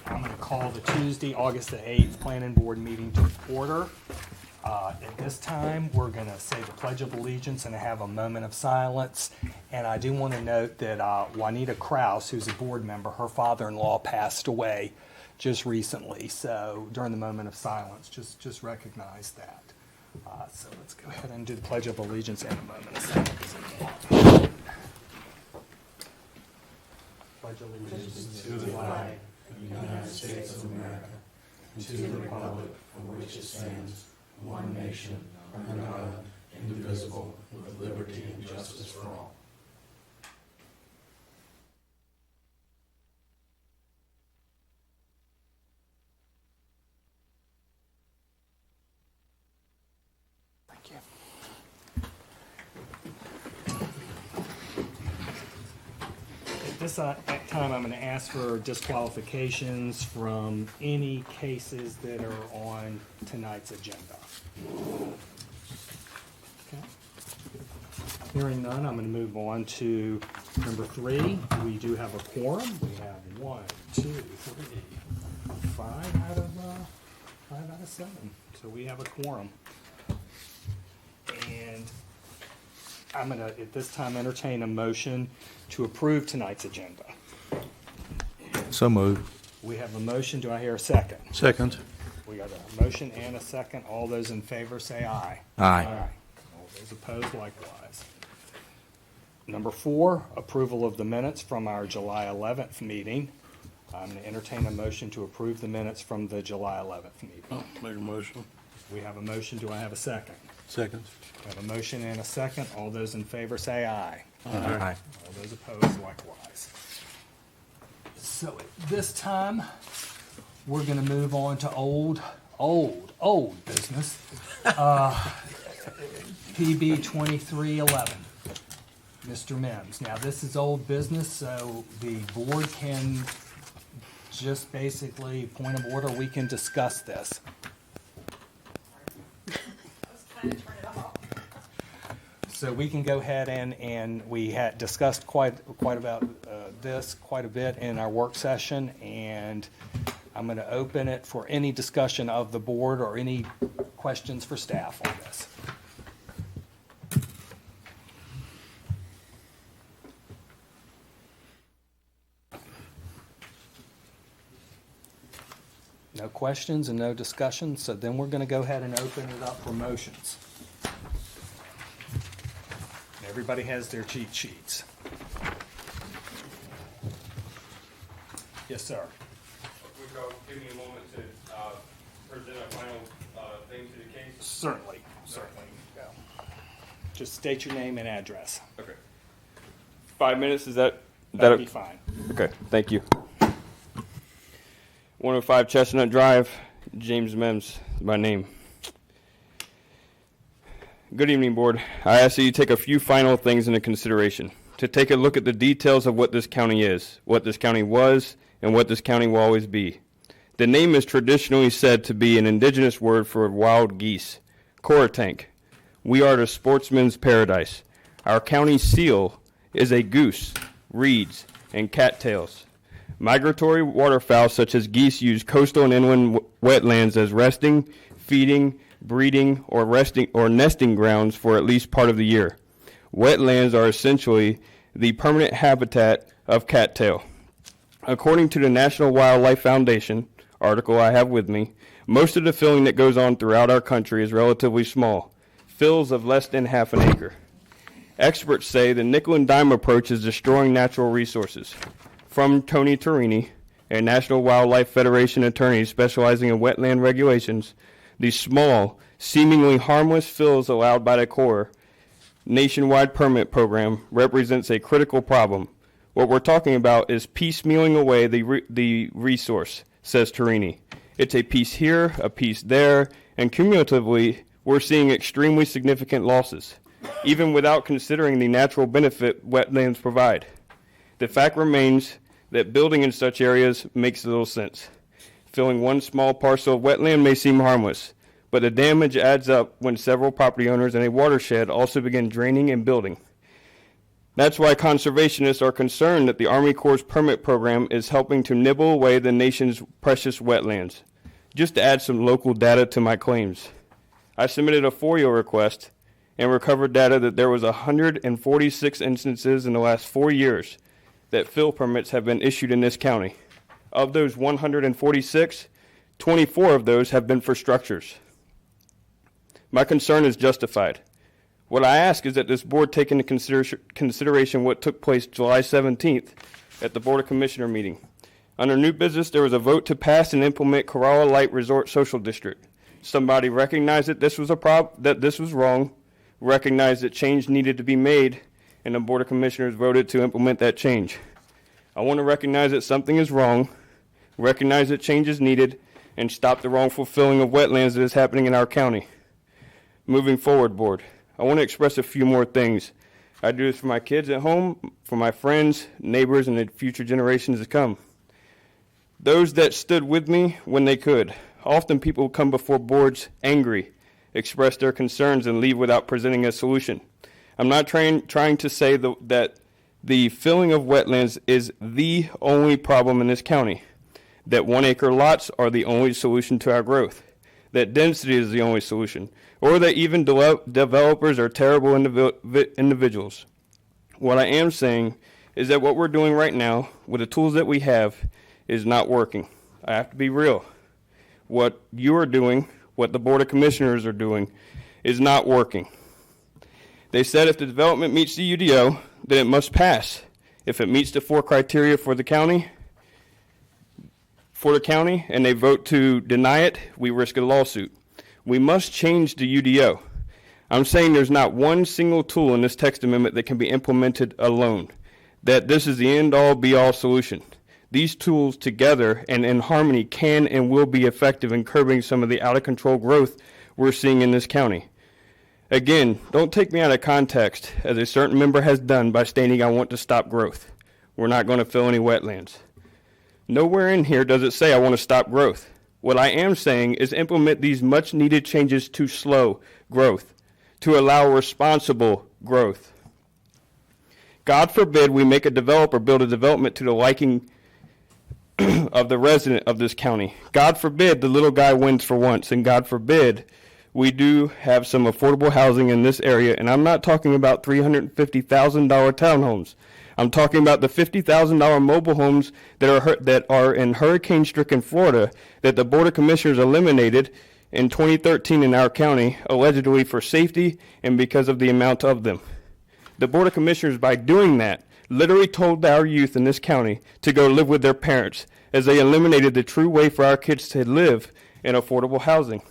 I'm going to call the Tuesday, August the 8th Planning Board meeting to order. At this time, we're going to say the Pledge of Allegiance and have a moment of silence. And I do want to note that Juanita Kraus, who's a board member, her father-in-law passed away just recently. So during the moment of silence, just recognize that. So let's go ahead and do the Pledge of Allegiance in a moment of silence. Pledge allegiance to the flag of the United States of America and to the republic for which it stands, one nation, under God, indivisible, with liberty and justice for all. Thank you. At this time, I'm going to ask for disqualifications from any cases that are on tonight's agenda. Okay. Hearing none, I'm going to move on to number 3. We do have a quorum. We have 1, 2, 3, 5 out of 7. So we have a quorum. And I'm going to, at this time, entertain a motion to approve tonight's agenda. So moved. We have a motion. Do I hear a second? Second. We got a motion and a second. All those in favor say aye. Aye. All those opposed likewise. Number 4, approval of the minutes from our July 11th meeting. I'm going to entertain a motion to approve the minutes from the July 11th meeting. Make a motion. We have a motion. Do I have a second? Second. We have a motion and a second. All those in favor say aye. Aye. All those opposed likewise. So at this time, we're going to move on to old business. PB 2311. Mr. Mims. Now, this is old business, so the board can just basically, point of order, we can discuss this. So we can go ahead and we had discussed quite about this quite a bit in our work session, and I'm going to open it for any discussion of the board or any questions for staff on this. No questions and no discussion, so then we're going to go ahead and open it up for motions. Everybody has their cheat sheets. Yes, sir. Give me a moment to present a final thing to the case. Certainly. Go. Just state your name and address. Okay. 5 minutes, That'd be fine. Okay, thank you. 105 Chestnut Drive, James Mims, my name. Good evening, Board. I ask that you take a few final things into consideration. To take a look at the details of what this county is, what this county was, and what this county will always be. The name is traditionally said to be an indigenous word for wild geese, Currituck. We are the sportsman's paradise. Our county seal is a goose, reeds, and cattails. Migratory waterfowl such as geese use coastal and inland wetlands as resting, feeding, breeding, or nesting grounds for at least part of the year. Wetlands are essentially the permanent habitat of cattail. According to the National Wildlife Foundation article I have with me, most of the filling that goes on throughout our country is relatively small, fills of less than half an acre. Experts say the nickel and dime approach is destroying natural resources. From Tony Torini, a National Wildlife Federation attorney specializing in wetland regulations, the small, seemingly harmless fills allowed by the Corps nationwide permit program represents a critical problem. What we're talking about is piecemealing away the resource, says Torini. It's a piece here, a piece there, and cumulatively, we're seeing extremely significant losses, even without considering the natural benefit wetlands provide. The fact remains that building in such areas makes little sense. Filling one small parcel of wetland may seem harmless, but the damage adds up when several property owners in a watershed also begin draining and building. That's why conservationists are concerned that the Army Corps' permit program is helping to nibble away the nation's precious wetlands. Just to add some local data to my claims, I submitted a FOIA request and recovered data that there was 146 instances in the last 4 years that fill permits have been issued in this county. Of those 146, 24 of those have been for structures. My concern is justified. What I ask is that this board take into consideration what took place July 17th at the Board of Commissioner meeting. Under new business, there was a vote to pass and implement Corolla Light Resort Social District. Somebody recognized that this was that this was wrong, recognized that change needed to be made, and the Board of Commissioners voted to implement that change. I want to recognize that something is wrong, recognize that change is needed, and stop the wrongful filling of wetlands that is happening in our county. Moving forward, board, I want to express a few more things. I do this for my kids at home, for my friends, neighbors, and the future generations to come. Those that stood with me when they could. Often people come before boards angry, express their concerns, and leave without presenting a solution. I'm not trying to say that the filling of wetlands is the only problem in this county, that 1 acre lots are the only solution to our growth, that density is the only solution, or that even developers are terrible individuals. What I am saying is that what we're doing right now with the tools that we have is not working. I have to be real. What you are doing, what the Board of Commissioners are doing, is not working. They said if the development meets the UDO, then it must pass. If it meets the 4 criteria for the county, and they vote to deny it, we risk a lawsuit. We must change the UDO. I'm saying there's not one single tool in this text amendment that can be implemented alone, that this is the end-all, be-all solution. These tools together and in harmony can and will be effective in curbing some of the out-of-control growth we're seeing in this county. Again, don't take me out of context, as a certain member has done by stating I want to stop growth. We're not going to fill any wetlands. Nowhere in here does it say I want to stop growth. What I am saying is implement these much-needed changes to slow growth, to allow responsible growth. God forbid we make a developer build a development to the liking of the resident of this county. God forbid the little guy wins for once, and God forbid we do have some affordable housing in this area, and I'm not talking about $350,000 townhomes. I'm talking about the $50,000 mobile homes that are in hurricane-stricken Florida that the Board of Commissioners eliminated in 2013 in our county, allegedly for safety and because of the amount of them. The Board of Commissioners, by doing that, literally told our youth in this county to go live with their parents, as they eliminated the true way for our kids to live in affordable housing.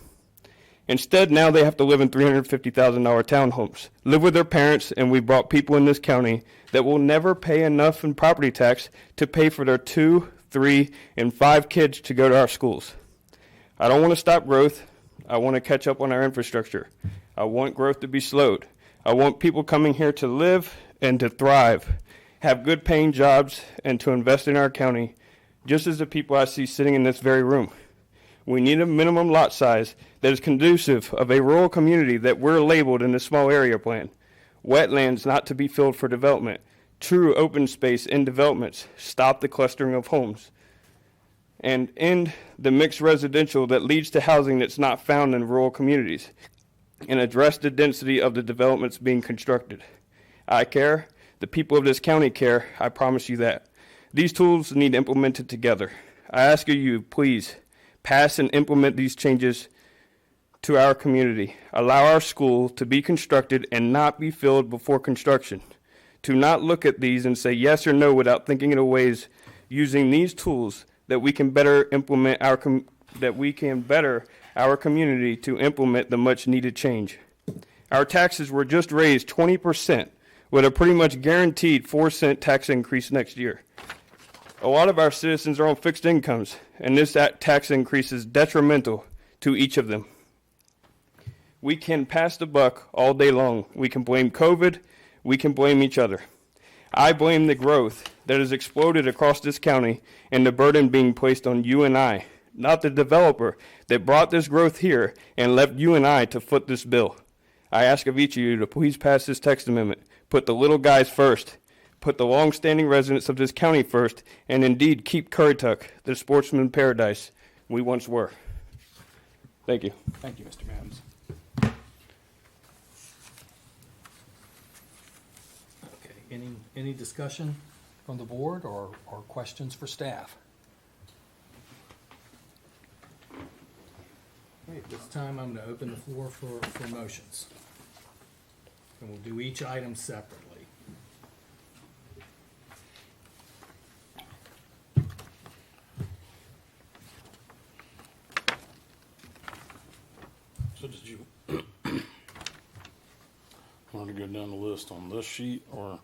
Instead, now they have to live in $350,000 townhomes, live with their parents, and we brought people in this county that will never pay enough in property tax to pay for their 2, 3, and 5 kids to go to our schools. I don't want to stop growth. I want to catch up on our infrastructure. I want growth to be slowed. I want people coming here to live and to thrive, have good paying jobs, and to invest in our county, just as the people I see sitting in this very room. We need a minimum lot size that is conducive of a rural community that we're labeled in the small area plan. Wetlands not to be filled for development. True open space in developments. Stop the clustering of homes. And end the mixed residential that leads to housing that's not found in rural communities. And address the density of the developments being constructed. I care. The people of this county care. I promise you that. These tools need implemented together. I ask you, please, pass and implement these changes to our community. Allow our school to be constructed and not be filled before construction. To not look at these and say yes or no without thinking of ways using these tools that we can better implement our community to implement the much needed change. Our taxes were just raised 20% with a pretty much guaranteed 4-cent tax increase next year. A lot of our citizens are on fixed incomes, and this tax increase is detrimental to each of them. We can pass the buck all day long. We can blame COVID. We can blame each other. I blame the growth that has exploded across this county and the burden being placed on you and I, not the developer that brought this growth here and left you and I to foot this bill. I ask of each of you to please pass this text amendment. Put the little guys first put the long-standing residents of this county first, and indeed keep Currituck the sportsman paradise we once were. Thank you. Thank you, Mr. Mims. Okay, any discussion from the board or questions for staff? Okay, at this time, I'm going to open the floor for motions. And we'll do each item separately. So did you want to go down the list on this sheet or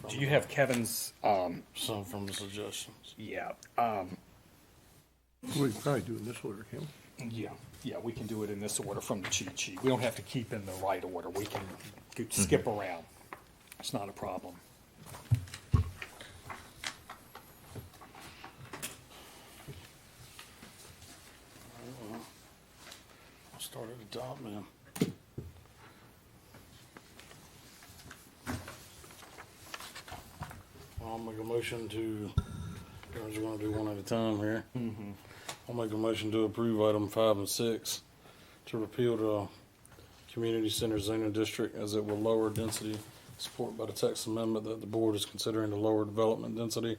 Do you have Kevin's, some from the suggestions? yeah, We can probably do it in this order, can't we? yeah, we can do it in this order from the cheat sheet. We don't have to keep in the right order. We can skip around. It's not a problem. I'll start at the top, man. I'll make a motion to, we're just gonna do one at a time here. I'll make a motion to approve item 5 and 6 to repeal the community center zoning district as it will lower density, support by the text amendment that the board is considering to lower development density.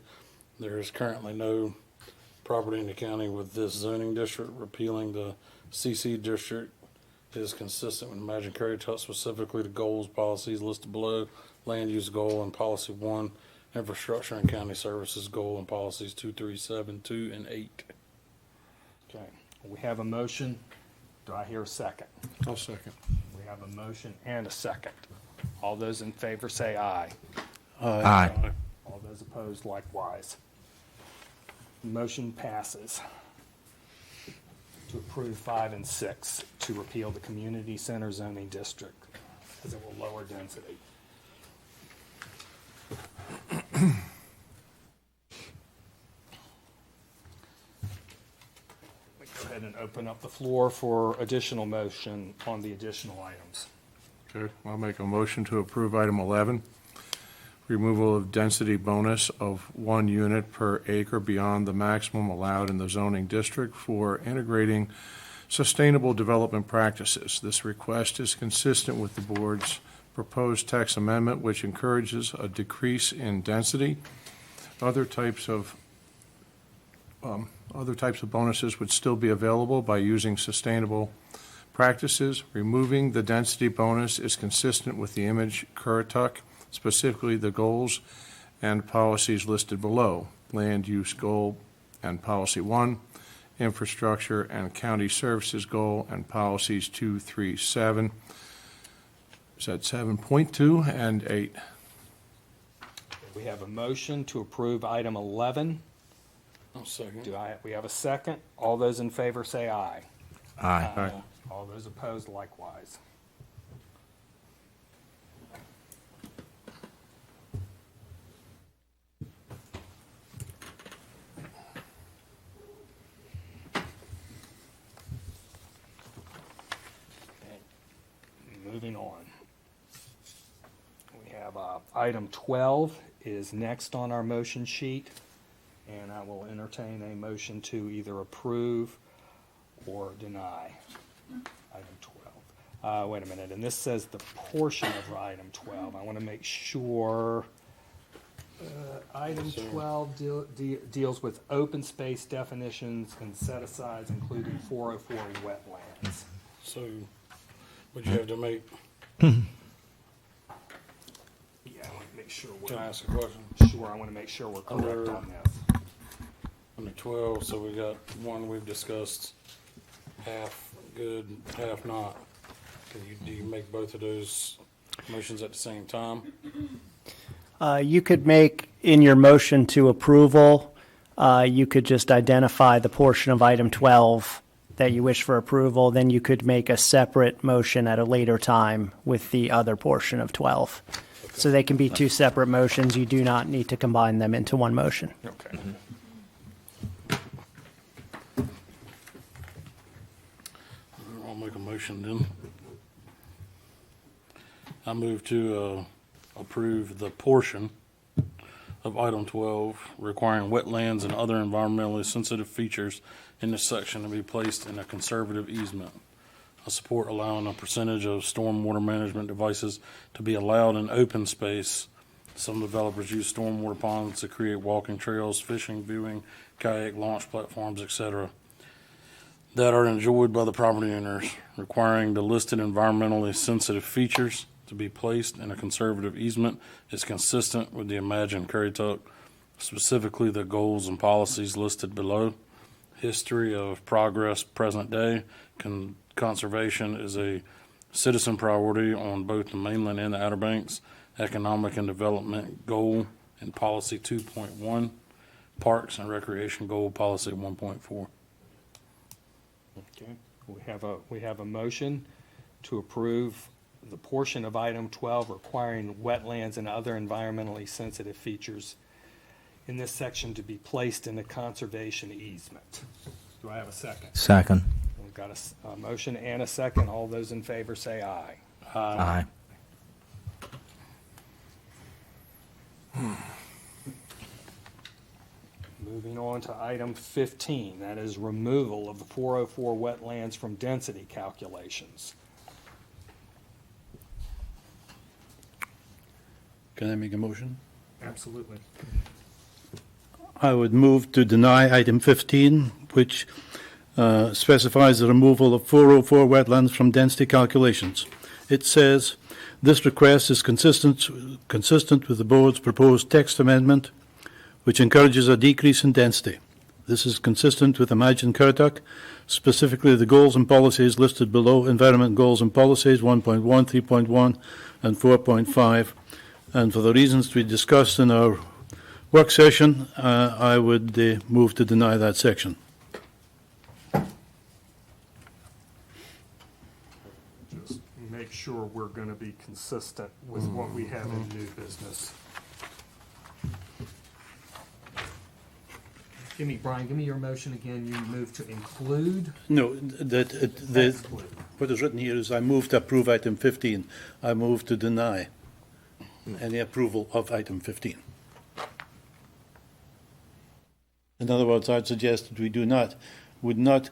There is currently no property in the county with this zoning district. Repealing the CC district is consistent with Imagine Currituck, specifically the goals, policies listed below, land use goal and policy 1, infrastructure and county services goal and policies 2, 3, 7, 2, and 8. Okay, we have a motion. Do I hear a second? I'll second. We have a motion and a second. All those in favor say aye. Aye. All those opposed likewise. Motion passes to approve 5 and 6 to repeal the community center zoning district as it will lower density. Go ahead and open up the floor for additional motion on the additional items. Okay, I'll make a motion to approve item 11, removal of density bonus of 1 unit per acre beyond the maximum allowed in the zoning district for integrating sustainable development practices. This request is consistent with the board's proposed text amendment, which encourages a decrease in density. Other types of bonuses would still be available by using sustainable practices. Removing the density bonus is consistent with the image Currituck, specifically the goals and policies listed below. Land use goal and policy 1, infrastructure and county services goal and policies 2, 3, 7. Is that 7.2 and 8? We have a motion to approve item 11. I'll second. We have a second? All those in favor say aye. Aye. All those opposed likewise. Okay. Moving on. We have item 12 is next on our motion sheet, and I will entertain a motion to either approve or deny item 12. Wait a minute, and this says the portion of item 12. I want to make sure item 12 deals with open space definitions and set-asides, including 404 wetlands. So, would you have to make, Yeah, I want to make sure can I we're ask a question? sure. I want to make sure we're correct Under- on this. Under 12, so we got one we've discussed, half good, half not. Do you make both of those motions at the same time? You could make, in your motion to approval, you could just identify the portion of item 12 that you wish for approval. Then you could make a separate motion at a later time with the other portion of 12. So they can be two separate motions. You do not need to combine them into one motion. Okay. I'll make a motion then. I move to approve the portion of item 12 requiring wetlands and other environmentally sensitive features in this section to be placed in a conservative easement. I support allowing a percentage of stormwater management devices to be allowed in open space. Some developers use stormwater ponds to create walking trails, fishing, viewing, kayak launch platforms, etc., that are enjoyed by the property owners, requiring the listed environmentally sensitive features to be placed in a conservative easement is consistent with the imagined Currituck, specifically the goals and policies listed below. History of progress, present day. Conservation is a citizen priority on both the mainland and the Outer Banks. Economic and development goal in policy 2.1. Parks and recreation goal policy 1.4. Okay, we have a motion to approve the portion of item 12 requiring wetlands and other environmentally sensitive features in this section to be placed in the conservation easement. Do I have a second? Second. We've got a motion and a second. All those in favor say aye. Aye. Moving on to item 15, that is removal of the 404 wetlands from density calculations. Can I make a motion? Absolutely. I would move to deny item 15, which specifies the removal of 404 wetlands from density calculations. It says, this request is consistent with the board's proposed text amendment, which encourages a decrease in density. This is consistent with Imagine Currituck, specifically the goals and policies listed below, environment goals and policies 1.1, 3.1, and 4.5. And for the reasons we discussed in our work session, I would move to deny that section. Just make sure we're going to be consistent with what we have in new business. Brian, give me your motion again. You move to include? No, what is written here is I move to approve item 15. I move to deny any approval of item 15. In other words, I'd suggest that we would not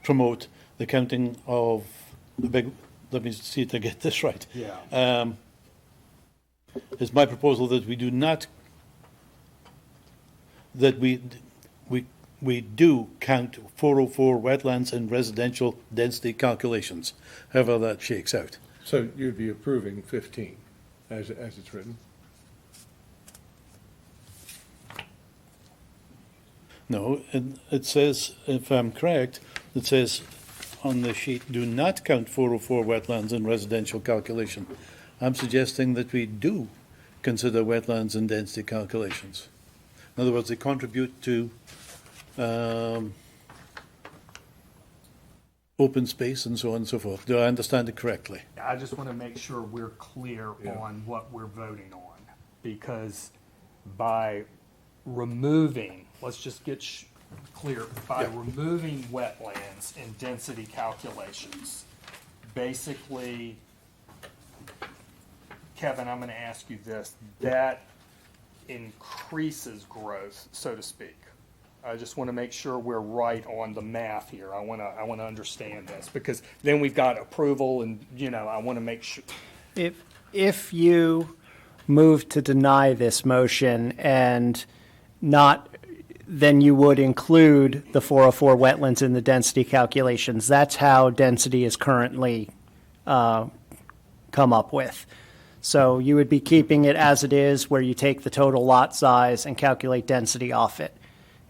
promote the counting of the big, let me see if I get this right. Yeah. It's my proposal that we do not, that we do count 404 wetlands in residential density calculations, however that shakes out. So you'd be approving 15 as it's written? No, it says, if I'm correct, it says on the sheet, do not count 404 wetlands in residential calculation. I'm suggesting that we do consider wetlands in density calculations. In other words, they contribute to open space and so on and so forth. Do I understand it correctly? I just want to make sure we're clear on what we're voting on, because by removing, let's just get clear, by removing wetlands in density calculations, basically, Kevin, I'm going to ask you this, that increases growth, so to speak. I just want to make sure we're right on the math here. I want to understand this, because then we've got approval, and I want to make sure. If you move to deny this motion and not, then you would include the 404 wetlands in the density calculations. That's how density is currently come up with. So you would be keeping it as it is, where you take the total lot size and calculate density off it.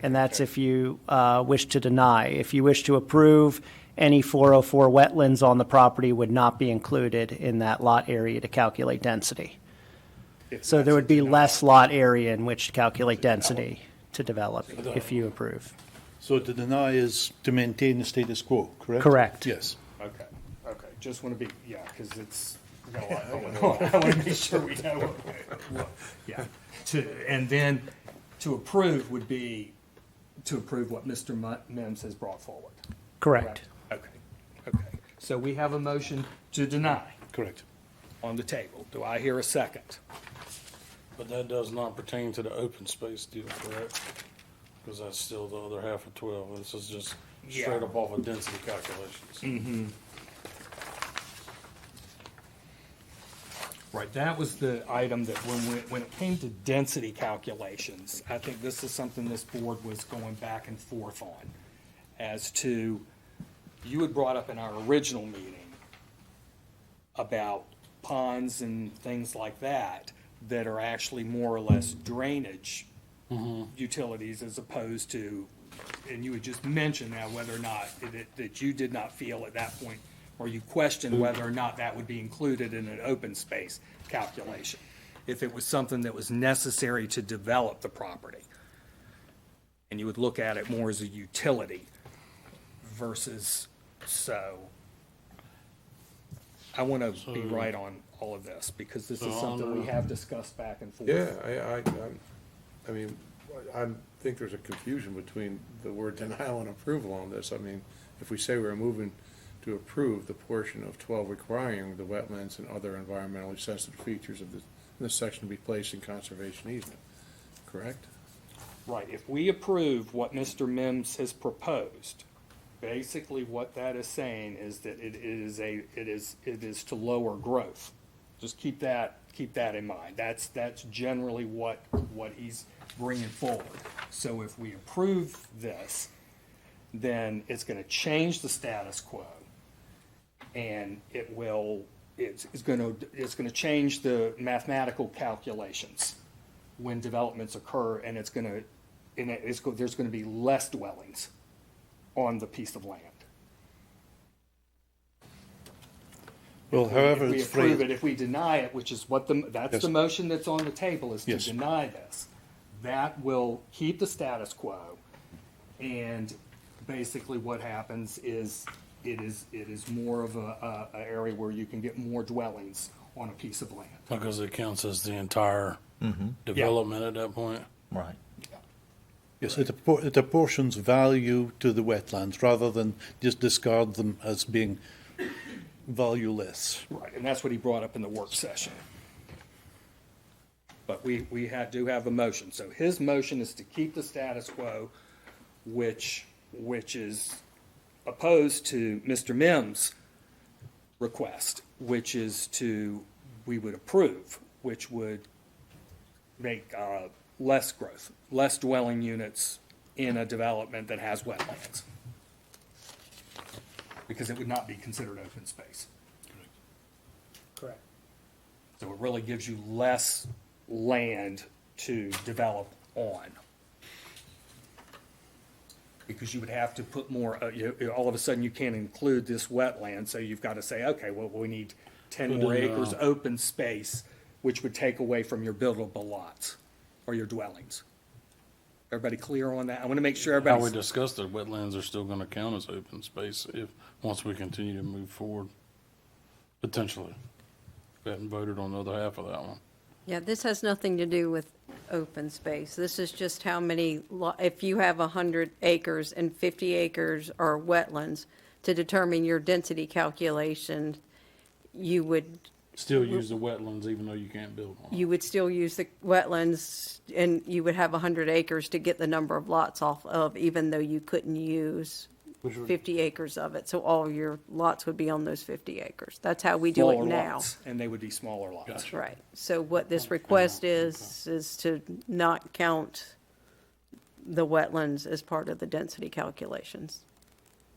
And that's if you wish to deny. If you wish to approve, any 404 wetlands on the property would not be included in that lot area to calculate density. So there would be less lot area in which to calculate density to develop if you approve. So to deny is to maintain the status quo, correct? Correct. Yes. Okay. Just want to be, because it's, we got a lot going on. I want to make sure we know and then to approve would be to approve what Mr. Mims has brought forward. Correct. Okay. So we have a motion to deny. Correct. on the table. Do I hear a second? But that does not pertain to the open space deal, correct? Because that's still the other half of 12. This is just straight Yeah. up off of density calculations. Right, that was the item that when it came to density calculations, I think this is something this board was going back and forth on. As to, you had brought up in our original meeting about ponds and things like that are actually more or less drainage utilities as opposed to, and you had just mentioned now whether or not, that you did not feel at that point, or you questioned whether or not that would be included in an open space calculation, if it was something that was necessary to develop the property. And you would look at it more as a utility versus, so. I want to be right on all of this, because this is something we have discussed back and forth. Yeah, I mean, I think there's a confusion between the word denial and approval on this. I mean, if we say we're moving to approve the portion of 12 requiring the wetlands and other environmentally sensitive features of this section to be placed in conservation easement, correct? Right, if we approve what Mr. Mims has proposed, basically what that is saying is that it is to lower growth. Just keep that in mind. That's generally what he's bringing forward. So if we approve this, then it's gonna change the status quo. And it's gonna change the mathematical calculations when developments occur, and there's gonna be less dwellings on the piece of land. Well, however If we it's approve phrased, it, if we deny it, which is that's Yes. the motion that's on the table, is to Yes. deny this. That will keep the status quo, and basically what happens is, it is more of a area where you can get more dwellings on a piece of land. Because it counts as the entire development at that point. Right. yes, it apportions value to the wetlands rather than just discard them as being valueless. Right, and that's what he brought up in the work session. But we do have a motion. So his motion is to keep the status quo, which is opposed to Mr. Mims' request, which is we would approve, which would make less growth, less dwelling units in a development that has wetlands. Because it would not be considered open space. Correct. So it really gives you less land to develop on. Because you would have to put more, all of a sudden you can't include this wetland, so you've got to say, okay, well, we need 10 more acres open space, which would take away from your buildable lots or your dwellings. Everybody clear on that? I want to make sure How we everybody's, discussed it, wetlands are still gonna count as open space once we continue to move forward, potentially. We haven't voted on the other half of that one. Yeah, this has nothing to do with open space. This is just how many, if you have 100 acres and 50 acres are wetlands, to determine your density calculation, you would Still use the wetlands even though you can't build on them. you would still use the wetlands, and you would have 100 acres to get the number of lots off of, even though you couldn't use 50 acres of it. So all your lots would be on those 50 acres. That's how we do it smaller now. lots, and they would be smaller lots. Gotcha. Right. So what this request is to not count the wetlands as part of the density calculations.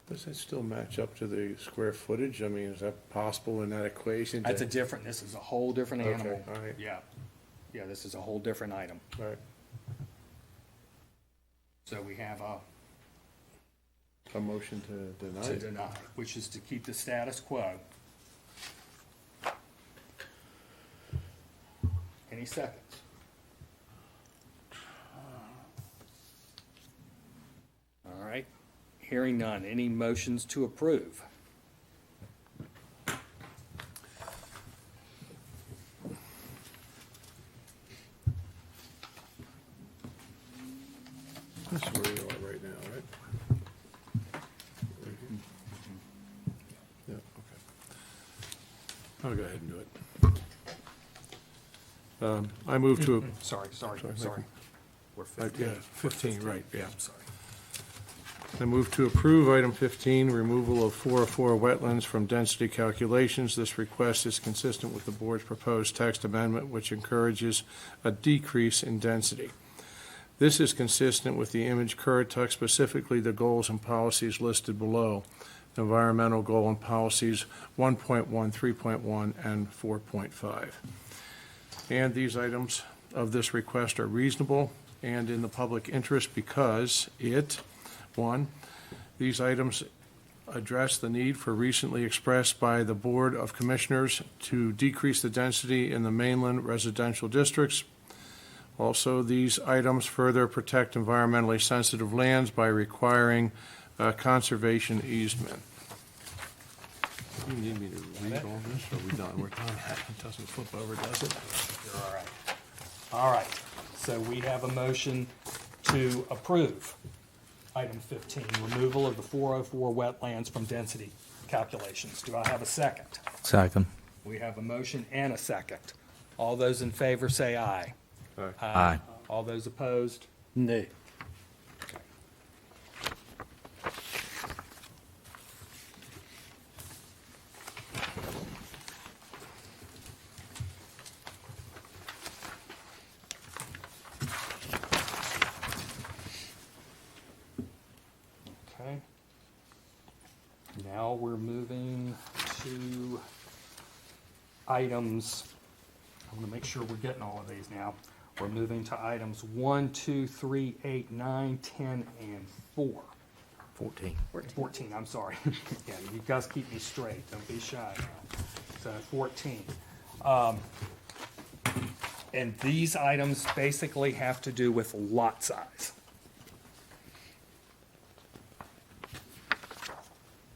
Does that still match up to the square footage? I mean, is that possible in that equation? That's this is a whole different Okay, animal. all right. Yeah, this is a whole different item. All right, So we have a motion to deny to it. deny, which is to keep the status quo. Any seconds? All right, hearing none. Any motions to approve? That's where you are right now, right? Yeah, okay. I'll go ahead and do it. I move to, Sorry. We're yeah, 15, right, yeah. I'm sorry. I move to approve item 15, removal of 404 wetlands from density calculations. This request is consistent with the board's proposed text amendment, which encourages a decrease in density. This is consistent with the image Currituck, specifically the goals and policies listed below. Environmental goal and policies 1.1, 3.1, and 4.5. And these items of this request are reasonable and in the public interest because one, these items address the need for recently expressed by the Board of Commissioners to decrease the density in the mainland residential districts. Also, these items further protect environmentally sensitive lands by requiring conservation easement. You need me to read all this, or are we done? We're done. It doesn't flip over, does it? You're all right. All right, so we have a motion to approve item 15, removal of the 404 wetlands from density calculations. Do I have a second? Second. We have a motion and a second. All those in favor say aye. Aye. All those opposed? Nay. Okay. Now we're moving to items, I want to make sure we're getting all of these now. We're moving to items 1, 2, 3, 8, 9, 10, and 4. 14. 14, I'm sorry. Yeah, you guys keep me straight, don't be shy now. So 14. And these items basically have to do with lot size.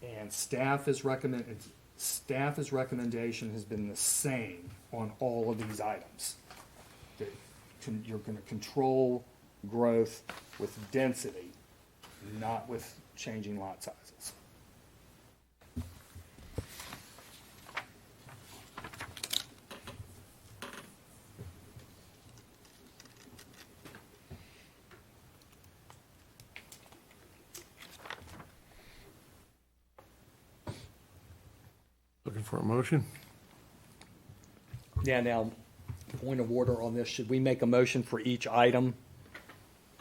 And staff's recommendation has been the same on all of these items. That you're gonna control growth with density, not with changing lot sizes. Looking for a motion? Yeah, now, point of order on this, should we make a motion for each item?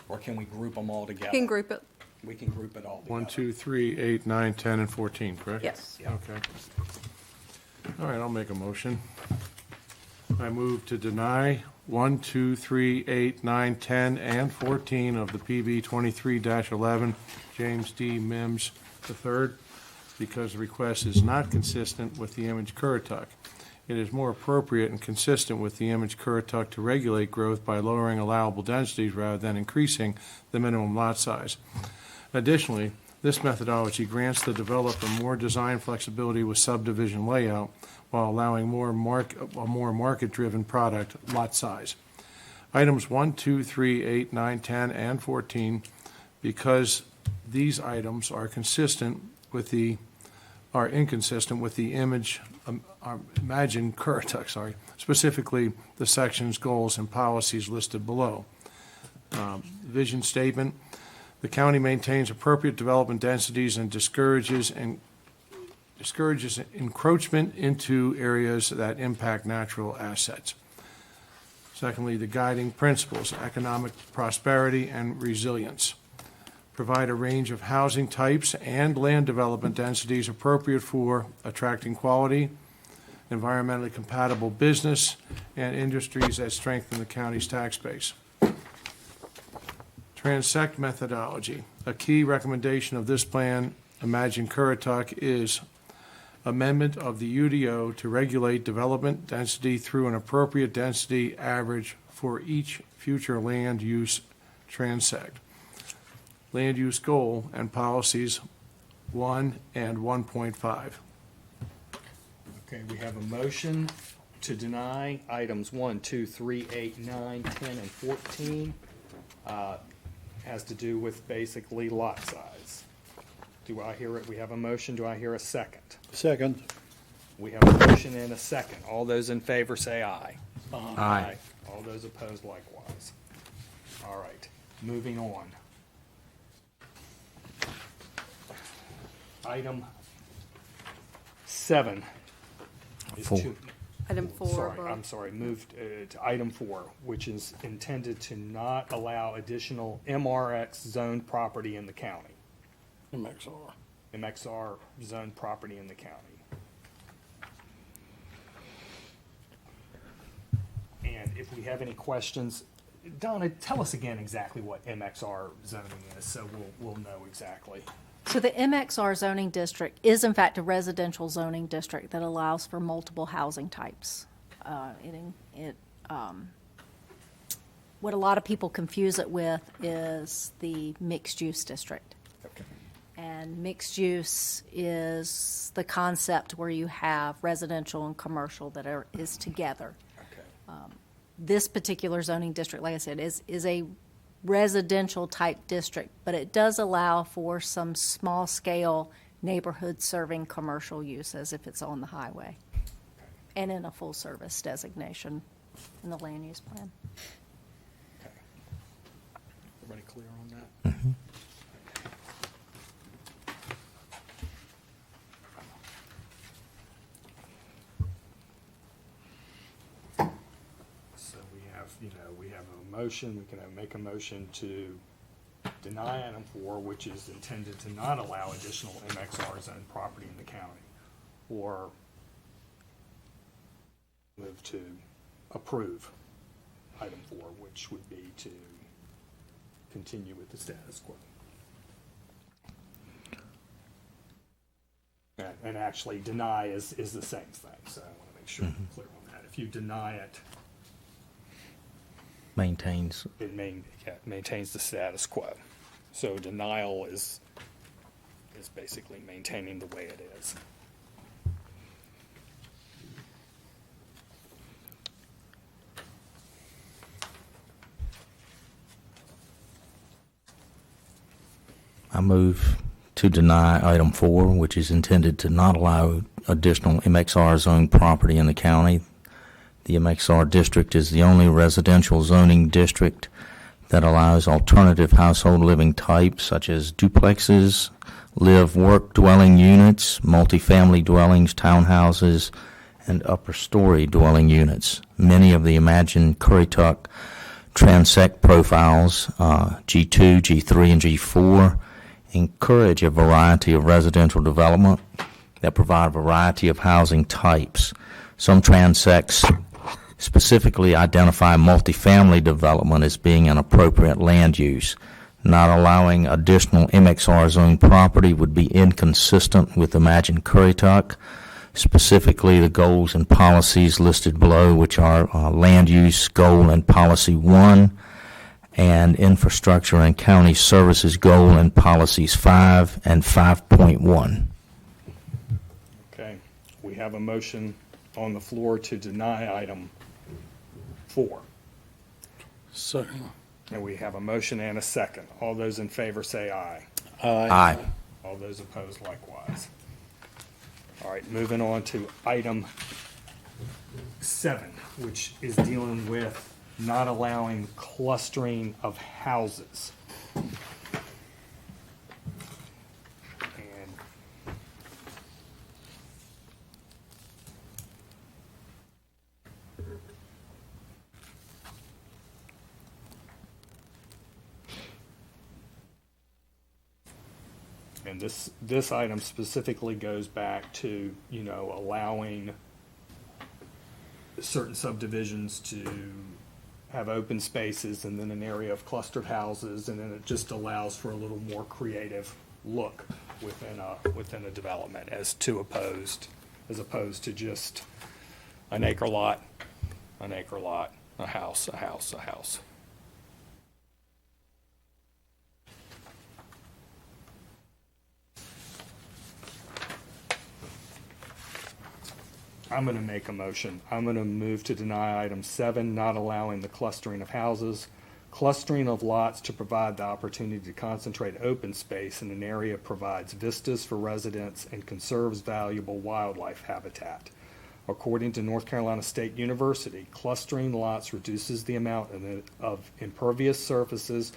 Or can we group them all together? You can group it, We can group it all together. 1, 2, 3, 8, 9, 10, and 14, correct? yes. Yeah. Okay. All right, I'll make a motion. I move to deny 1, 2, 3, 8, 9, 10, and 14 of the PB 23-11 James D. Mims III because the request is not consistent with the image Currituck. It is more appropriate and consistent with the image Currituck to regulate growth by lowering allowable densities rather than increasing the minimum lot size. Additionally, this methodology grants the developer more design flexibility with subdivision layout while allowing a more market-driven product lot size. Items 1, 2, 3, 8, 9, 10, and 14, because these items are inconsistent with the image imagined Currituck, specifically the sections, goals, and policies listed below. Vision statement: the county maintains appropriate development densities and discourages encroachment into areas that impact natural assets. Secondly, the guiding principles: economic prosperity and resilience. Provide a range of housing types and land development densities appropriate for attracting quality, environmentally compatible business and industries that strengthen the county's tax base. Transect methodology. A key recommendation of this plan, Imagine Currituck, is amendment of the UDO to regulate development density through an appropriate density average for each future land use transect. Land use goal and policies 1 and 1.5. Okay, we have a motion to deny items 1, 2, 3, 8, 9, 10, and 14. Has to do with basically lot size. Do I hear it? We have a motion. Do I hear a second? Second. We have a motion and a second. All those in favor say aye. Aye. All those opposed likewise. All right, moving on. Item 7 is Four. to, Item 4. sorry, Bob. I'm sorry, moved to item 4, which is intended to not allow additional MRX zoned property in the county. MXR. MXR zoned property in the county. And if we have any questions, Donna, tell us again exactly what MXR zoning is, so we'll know exactly. So the MXR zoning district is in fact a residential zoning district that allows for multiple housing types. What a lot of people confuse it with is the mixed-use district. Okay. And mixed use is the concept where you have residential and commercial that is together. Okay. This particular zoning district, like I said, is a residential type district, but it does allow for some small scale neighborhood serving commercial uses if it's on the highway and in a full service designation in the land use plan. Okay. Everybody clear on that? So we have a motion, we can make a motion to deny item 4, which is intended to not allow additional MXR zone property in the county, or move to approve item 4, which would be to continue with the status quo. And actually, deny is the same thing, so I want to make sure I'm clear on that. If you deny it, Maintains. it maintains the status quo. So denial is basically maintaining the way it is. I move to deny item 4, which is intended to not allow additional MXR zone property in the county. The MXR district is the only residential zoning district that allows alternative household living types such as duplexes, live-work dwelling units, multifamily dwellings, townhouses, and upper-story dwelling units. Many of the imagined Currituck transect profiles, G2, G3, and G4, encourage a variety of residential development that provide a variety of housing types. Some transects specifically identify multifamily development as being an appropriate land use. Not allowing additional MXR zone property would be inconsistent with imagined Currituck, specifically the goals and policies listed below, which are land use goal and policy 1, and infrastructure and county services goal and policies 5 and 5.1. Okay, we have a motion on the floor to deny item 4. Second. And we have a motion and a second. All those in favor say aye. Aye. All those opposed likewise. All right, moving on to item 7, which is dealing with not allowing clustering of houses. And And this item specifically goes back to, allowing certain subdivisions to have open spaces and then an area of clustered houses, and then it just allows for a little more creative look within a development as opposed to just an acre lot, a house, a house, a house. I'm going to make a motion. I'm going to move to deny item 7, not allowing the clustering of houses. Clustering of lots to provide the opportunity to concentrate open space in an area provides vistas for residents and conserves valuable wildlife habitat. According to North Carolina State University, clustering lots reduces the amount of impervious surfaces,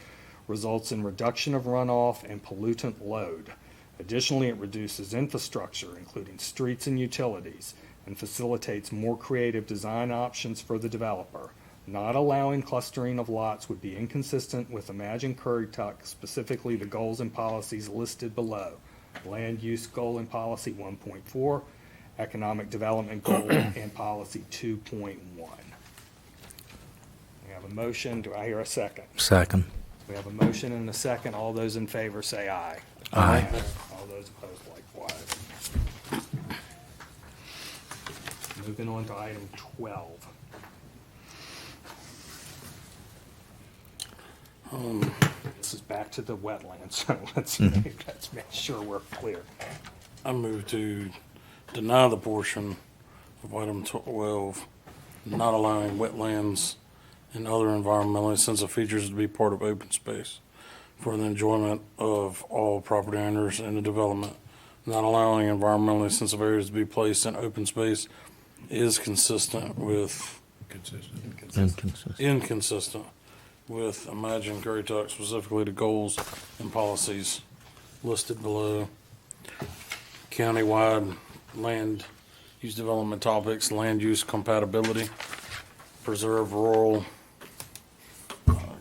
results in reduction of runoff and pollutant load. Additionally, it reduces infrastructure, including streets and utilities, and facilitates more creative design options for the developer. Not allowing clustering of lots would be inconsistent with Imagine Currituck, specifically the goals and policies listed below. Land use goal and policy 1.4, economic development goal and policy 2.1. We have a motion. Do I hear a second? Second. We have a motion and a second. All those in favor say aye. Aye. All those opposed likewise. Moving on to item 12. This is back to the wetlands, so let's make sure we're clear. I move to deny the portion of item 12, not allowing wetlands and other environmentally sensitive features to be part of open space for the enjoyment of all property owners in the development. Not allowing environmentally sensitive areas to be placed in open space is inconsistent with Imagine Currituck, specifically the goals and policies listed below. Countywide land use development topics, land use compatibility, preserve rural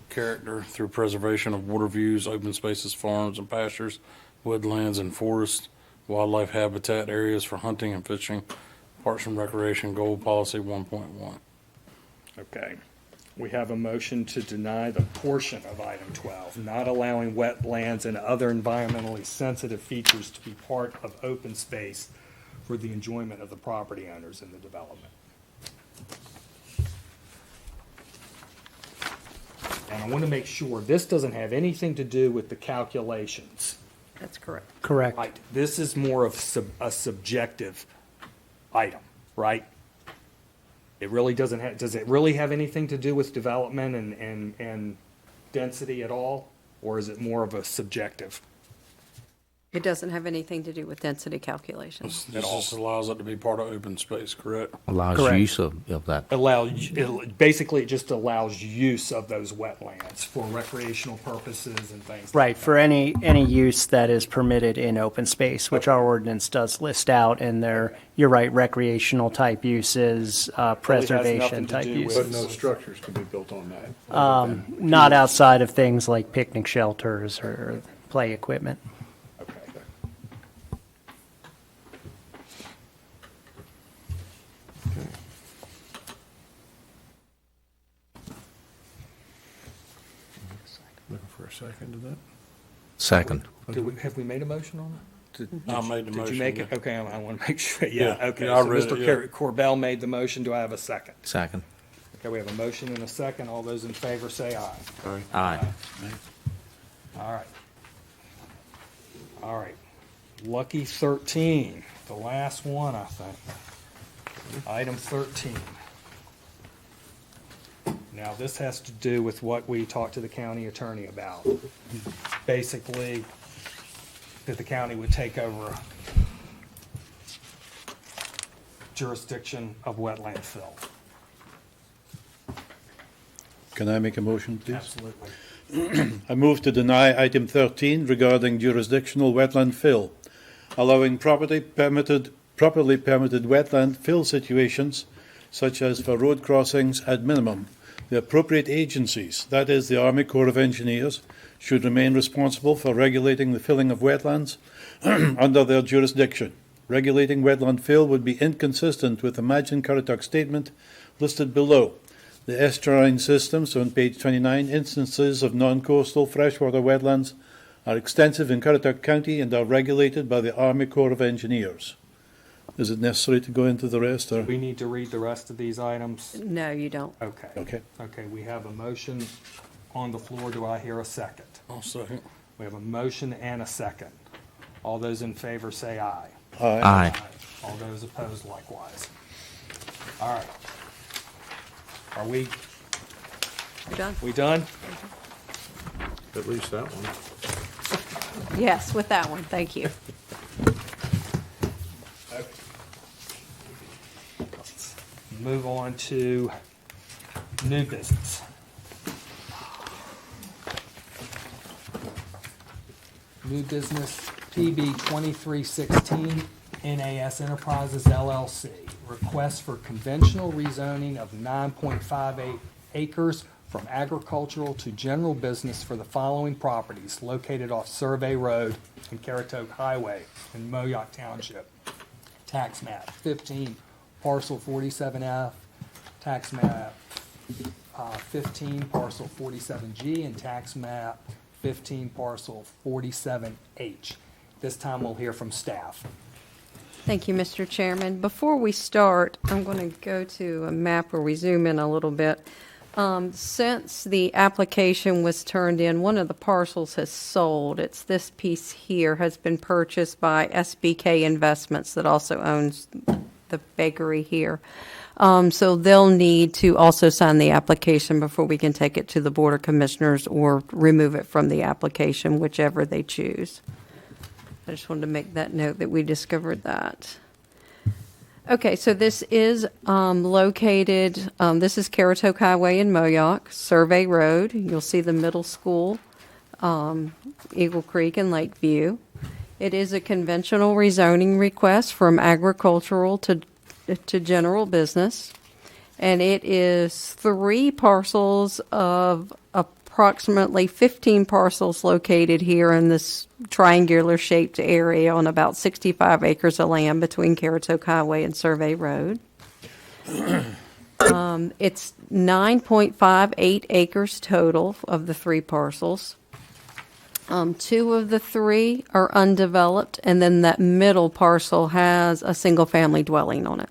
character through preservation of water views, open spaces, farms and pastures, woodlands and forests, wildlife habitat areas for hunting and fishing, Parks and Recreation Goal Policy 1.1. Okay. We have a motion to deny the portion of item 12, not allowing wetlands and other environmentally sensitive features to be part of open space for the enjoyment of the property owners in the development. And I want to make sure this doesn't have anything to do with the calculations. That's correct. Correct. Right. This is more of a subjective item, right? It really doesn't have, does it really have anything to do with development and density at all? Or is it more of a subjective? It doesn't have anything to do with density calculations. This just allows it to be part of open space, correct? Allows Correct. use of that. Basically, it just allows use of those wetlands for recreational purposes and things. Right, for any use that is permitted in open space, which our ordinance does list out, and you're right, recreational type uses, preservation nothing to type do with- But uses. no structures can be built on that. Not outside of things like picnic shelters or play equipment. Okay. Looking for a second to that. Second. Have we made a motion on it? I made the motion. Did you make it? yeah. Okay, I want to make sure. Yeah, Yeah, okay. yeah, I So read it, yeah. Mr. Corbell made the motion. Do I have a second? Second. Okay, we have a motion and a second. All those in favor say aye. Aye. All right. All right. Lucky 13, the last one, I think. Item 13. Now, this has to do with what we talked to the county attorney about. Basically, that the county would take over jurisdiction of wetland fill. Can I make a motion, please? Absolutely. I move to deny item 13 regarding jurisdictional wetland fill, allowing properly permitted wetland fill situations, such as for road crossings at minimum. The appropriate agencies, that is the Army Corps of Engineers, should remain responsible for regulating the filling of wetlands under their jurisdiction. Regulating wetland fill would be inconsistent with Imagine Currituck's statement listed below. The estuarine systems on page 29, instances of non-coastal freshwater wetlands are extensive in Currituck County and are regulated by the Army Corps of Engineers. Is it necessary to go into the rest? Or? We need to read the rest of these items? No, you don't. Okay. Okay. Okay, we have a motion on the floor. Do I hear a second? I'll second. We have a motion and a second. All those in favor say aye. Aye. Aye. All those opposed likewise. All right. Are we You're done? done? At least that one. Yes, with that one. Thank you. Move on to new business. New business, PB 2316, NAS Enterprises LLC. Request for conventional rezoning of 9.58 acres from agricultural to general business for the following properties located off Survey Road and Currituck Highway in Moyock Township. Tax map 15, parcel 47F, tax map 15, parcel 47G, and tax map 15, parcel 47H. This time we'll hear from staff. Thank you, Mr. Chairman. Before we start, I'm going to go to a map where we zoom in a little bit. Since the application was turned in, one of the parcels has sold. It's this piece here has been purchased by SBK Investments that also owns the bakery here. So they'll need to also sign the application before we can take it to the Board of Commissioners or remove it from the application, whichever they choose. I just wanted to make that note that we discovered that. Okay, so this is located, this is Currituck Highway in Moyock, Survey Road. You'll see the middle school, Eagle Creek and Lakeview. It is a conventional rezoning request from agricultural to general business. And it is 3 parcels of approximately 15 parcels located here in this triangular shaped area on about 65 acres of land between Currituck Highway and Survey Road. It's 9.58 acres total of the 3 parcels. 2 of the 3 are undeveloped, and then that middle parcel has a single-family dwelling on it.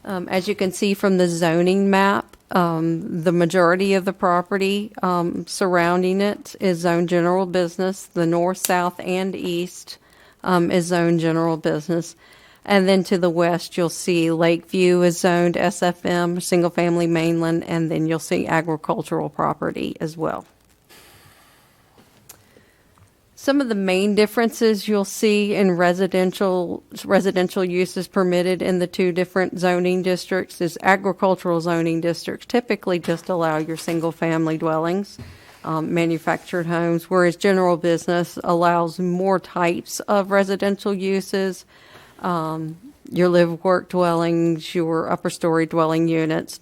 As you can see from the zoning map, the majority of the property surrounding it is zoned general business. The north, south, and east is zoned general business. And then to the west, you'll see Lakeview is zoned SFM, single-family mainland, and then you'll see agricultural property as well. Some of the main differences you'll see in residential uses permitted in the 2 different zoning districts is agricultural zoning districts typically just allow your single-family dwellings, manufactured homes, whereas general business allows more types of residential uses, your live-work dwellings, your upper-story dwelling units,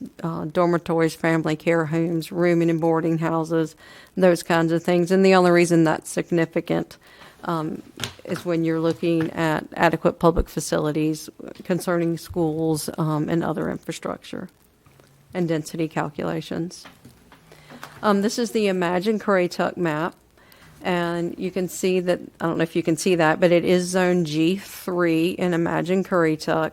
dormitories, family care homes, rooming and boarding houses, those kinds of things. And the only reason that's significant is when you're looking at adequate public facilities concerning schools and other infrastructure and density calculations. This is the Imagine Currituck map. And you can see that, I don't know if you can see that, but it is zone G3 in Imagine Currituck.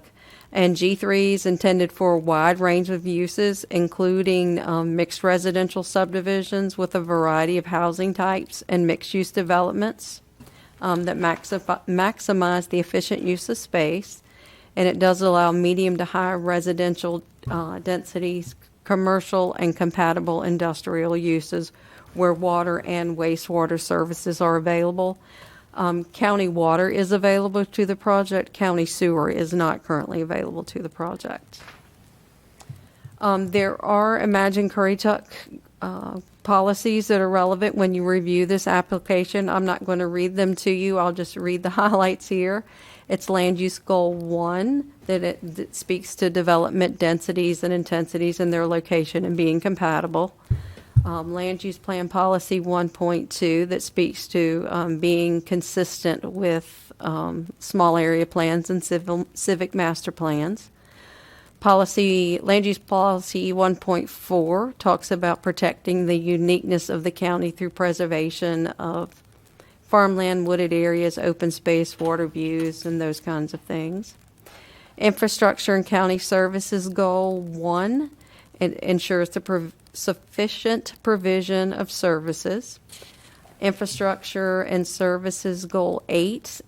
And G3 is intended for a wide range of uses, including mixed residential subdivisions with a variety of housing types and mixed-use developments that maximize the efficient use of space. And it does allow medium to high residential densities, commercial and compatible industrial uses where water and wastewater services are available. County water is available to the project. County sewer is not currently available to the project. There are Imagine Currituck policies that are relevant when you review this application. I'm not going to read them to you. I'll just read the highlights here. It's Land Use Goal 1 that speaks to development densities and intensities and their location and being compatible. Land Use Plan Policy 1.2 that speaks to being consistent with small area plans and civic master plans. Land Use Policy 1.4 talks about protecting the uniqueness of the county through preservation of farmland, wooded areas, open space, water views, and those kinds of things. Infrastructure and County Services Goal 1, it ensures the sufficient provision of services. Infrastructure and Services Goal 8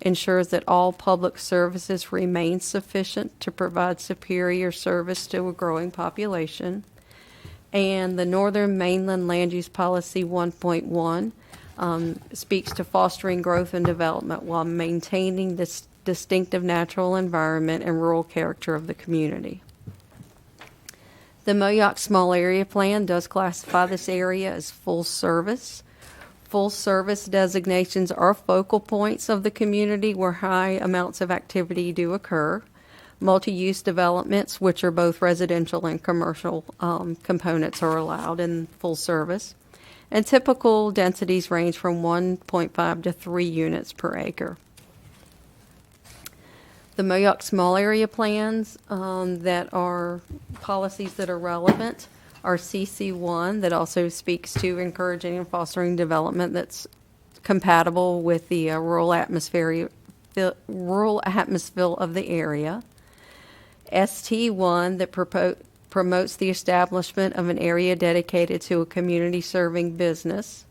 ensures that all public services remain sufficient to provide superior service to a growing population. And the Northern Mainland Land Use Policy 1.1 speaks to fostering growth and development while maintaining the distinctive natural environment and rural character of the community. The Moyoc Small Area Plan does classify this area as full service. Full service designations are focal points of the community where high amounts of activity do occur. Multi-use developments, which are both residential and commercial components, are allowed in full service. And typical densities range from 1.5 to 3 units per acre. The Moyoc Small Area Plans that are policies that are relevant are CC1, that also speaks to encouraging and fostering development that's compatible with the rural atmosphere of the area. ST1, that promotes the establishment of an area dedicated to a community serving business.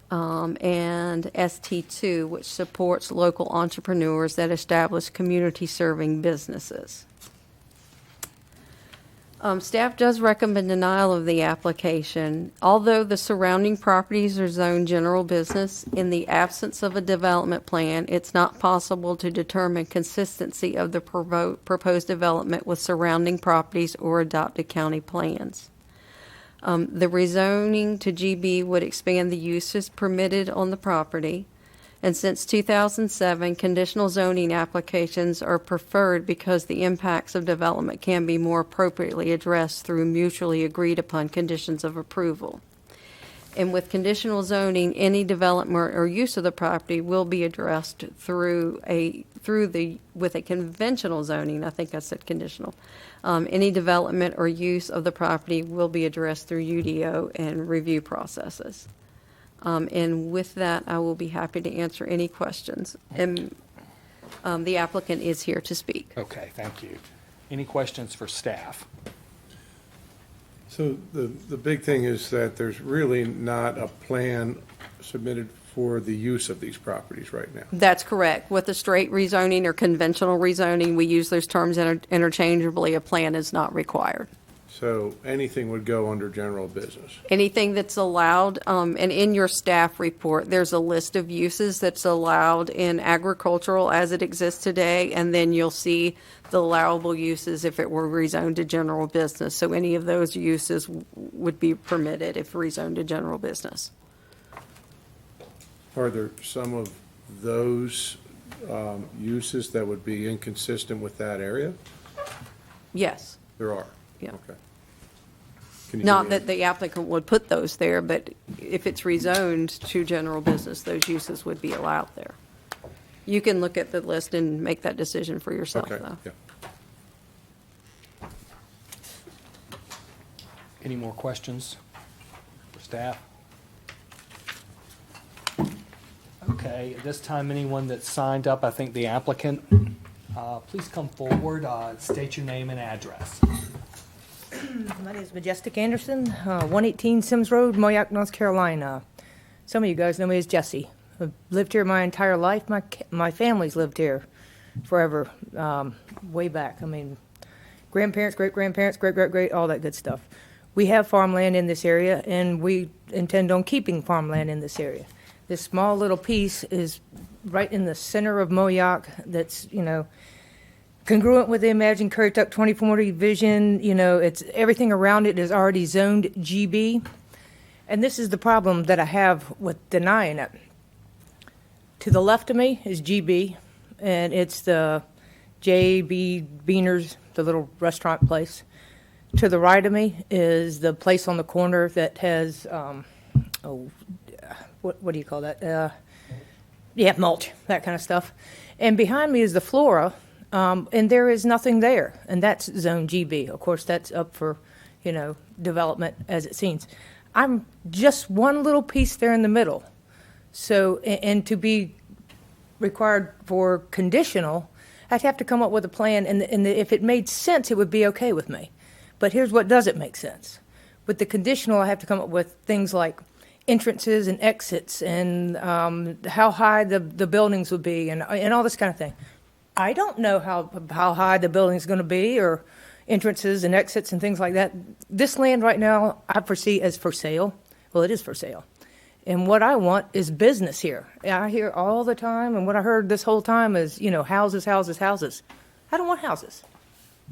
And ST2, which supports local entrepreneurs that establish community serving businesses. Staff does recommend denial of the application. Although the surrounding properties are zoned general business, in the absence of a development plan, it's not possible to determine consistency of the proposed development with surrounding properties or adopted county plans. The rezoning to GB would expand the uses permitted on the property. And since 2007, conditional zoning applications are preferred because the impacts of development can be more appropriately addressed through mutually agreed upon conditions of approval. And with conditional zoning, any development or use of the property will be addressed with a conventional zoning. I think I said conditional. Any development or use of the property will be addressed through UDO and review processes. And with that, I will be happy to answer any questions. And the applicant is here to speak. Okay, thank you. Any questions for staff? So the big thing is that there's really not a plan submitted for the use of these properties right now. That's correct. With the straight rezoning or conventional rezoning, we use those terms interchangeably. A plan is not required. So anything would go under general business. Anything that's allowed, and in your staff report, there's a list of uses that's allowed in agricultural as it exists today, and then you'll see the allowable uses if it were rezoned to general business. So any of those uses would be permitted if rezoned to general business. Are there some of those uses that would be inconsistent with that area? Yes. There are? Yeah. Okay. Can you Not give me that the applicant would put those there, but if it's rezoned to general business, those uses would be allowed there. You can look at the list and make that decision for yourself, Okay, though. yeah. Any more questions for staff? Okay, at this time, anyone that signed up, I think the applicant, please come forward, state your name and address. My name is Majestic Anderson, 118 Sims Road, Moyoc, North Carolina. Some of you guys know me as Jesse. I've lived here my entire life. My family's lived here forever, way back. I mean, grandparents, great-grandparents, great-great-great, all that good stuff. We have farmland in this area, and we intend on keeping farmland in this area. This small little piece is right in the center of Moyoc that's, congruent with the Imagine Currituck 2040 vision. It's everything around it is already zoned GB. And this is the problem that I have with denying it. To the left of me is GB, and it's the J.B. Beaner's, the little restaurant place. To the right of me is the place on the corner that has, what do you call that? Mulch, that kind of stuff. And behind me is the Flora, and there is nothing there, and that's Zone GB. Of course, that's up for, development as it seems. I'm just one little piece there in the middle. So, and to be required for conditional, I'd have to come up with a plan, and if it made sense, it would be okay with me. But here's what doesn't make sense. With the conditional, I have to come up with things like entrances and exits and how high the buildings would be and all this kind of thing. I don't know how high the building's going to be or entrances and exits and things like that. This land right now I foresee as for sale. Well, it is for sale. And what I want is business here. I hear all the time, and what I heard this whole time is, houses, houses, houses. I don't want houses.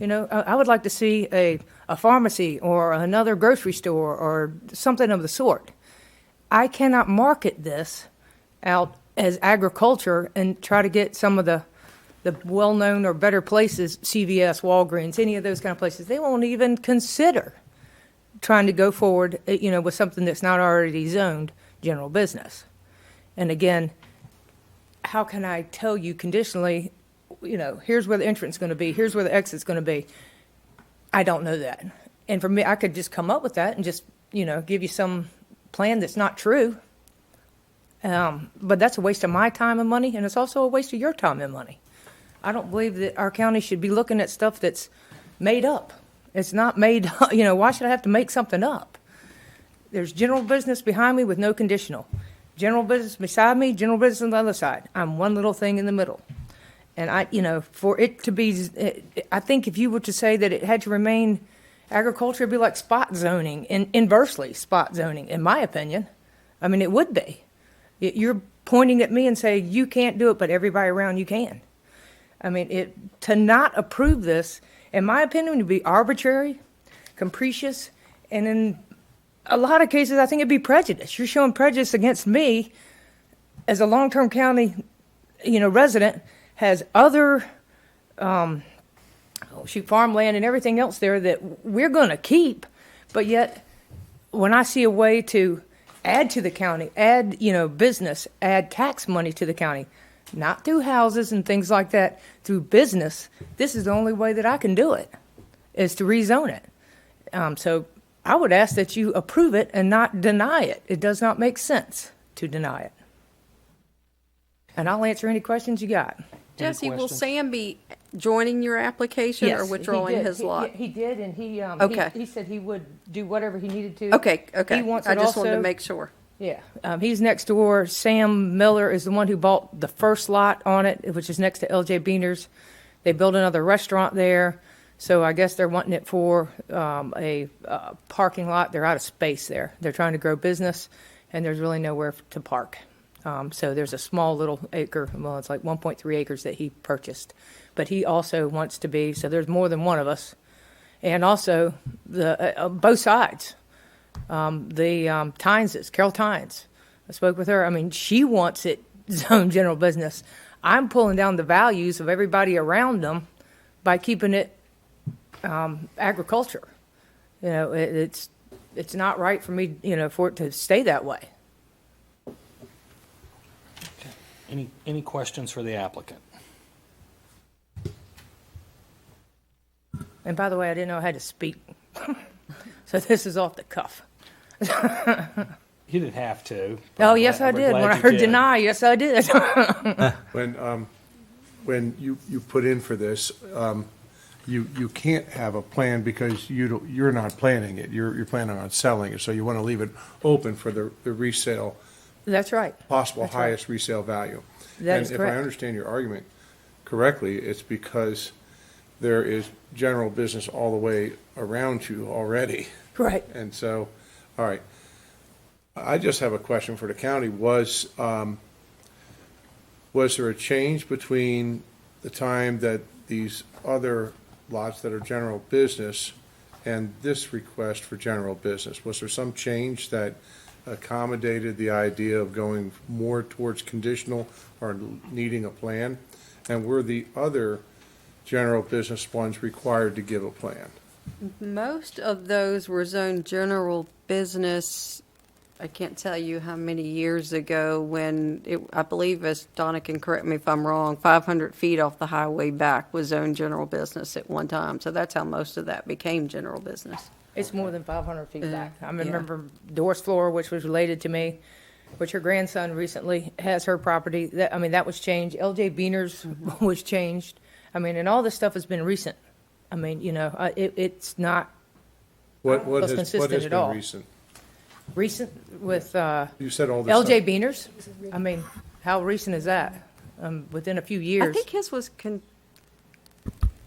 I would like to see a pharmacy or another grocery store or something of the sort. I cannot market this out as agriculture and try to get some of the well-known or better places, CVS, Walgreens, any of those kind of places. They won't even consider trying to go forward, with something that's not already zoned general business. And again, how can I tell you conditionally, here's where the entrance is going to be, here's where the exit's going to be? I don't know that. And for me, I could just come up with that and just, give you some plan that's not true. But that's a waste of my time and money, and it's also a waste of your time and money. I don't believe that our county should be looking at stuff that's made up. It's not made up. Why should I have to make something up? There's general business behind me with no conditional. General business beside me, general business on the other side. I'm one little thing in the middle. And for it to be, I think if you were to say that it had to remain agriculture, it'd be like spot zoning, and inversely spot zoning, in my opinion. I mean, it would be. You're pointing at me and saying, you can't do it, but everybody around you can. I mean, to not approve this, in my opinion, would be arbitrary, capricious, and in a lot of cases, I think it'd be prejudice. You're showing prejudice against me as a long-term county, resident, has other, farmland and everything else there that we're going to keep, but yet when I see a way to add to the county, add, business, add tax money to the county, not through houses and things like that, through business, this is the only way that I can do it, is to rezone it. So I would ask that you approve it and not deny it. It does not make sense to deny it. And I'll answer any questions you got. Jesse, will questions? Sam be joining your application or Yes, withdrawing he did. his lot? He did, and Okay. he said he would do whatever he needed to. Okay. He wants I it just wanted to also- make sure. Yeah, he's next door. Sam Miller is the one who bought the first lot on it, which is next to LJ Beaner's. They built another restaurant there, so I guess they're wanting it for a parking lot. They're out of space there. They're trying to grow business, and there's really nowhere to park. So there's a small little acre, well, it's like 1.3 acres that he also but he also wants to be, so there's more than one of us. And also, both sides. Tyneses, Carol Tynes. I spoke with her. I mean, she wants it zone general business. I'm pulling down the values of everybody around them by keeping it agriculture. It's not right for me, for it to stay that way. Any questions for the applicant? And by the way, I didn't know I had to speak. So this is off the cuff. You didn't have to. Oh, yes, I We're did. glad When I you heard did. deny, yes, I did. When you put in for this, you can't have a plan because you're not planning it. You're planning on selling it, so you want to leave it open for the resale, That's right. possible That's right. highest resale value. That is And if correct. I understand your argument correctly, it's because there is general business all the way around you already. Right. And so, all right. I just have a question for the county. Was there a change between the time that these other lots that are general business and this request for general business? Was there some change that accommodated the idea of going more towards conditional or needing a plan? And were the other general business ones required to give a plan? Most of those were zoned general business. I can't tell you how many years ago when I believe, as Donna can correct me if I'm wrong, 500 feet off the highway back was zoned general business at one time. So that's how most of that became general business. It's more than 500 feet back. I Yeah. remember Doris Floor, which was related to me, which her grandson recently has her property. That was changed. LJ Beaner's was changed. And all this stuff has been recent. It's not What was has consistent been at all. recent? recent with You said all this LJ stuff. Beaner's. How recent is that? Within a few years. I think his was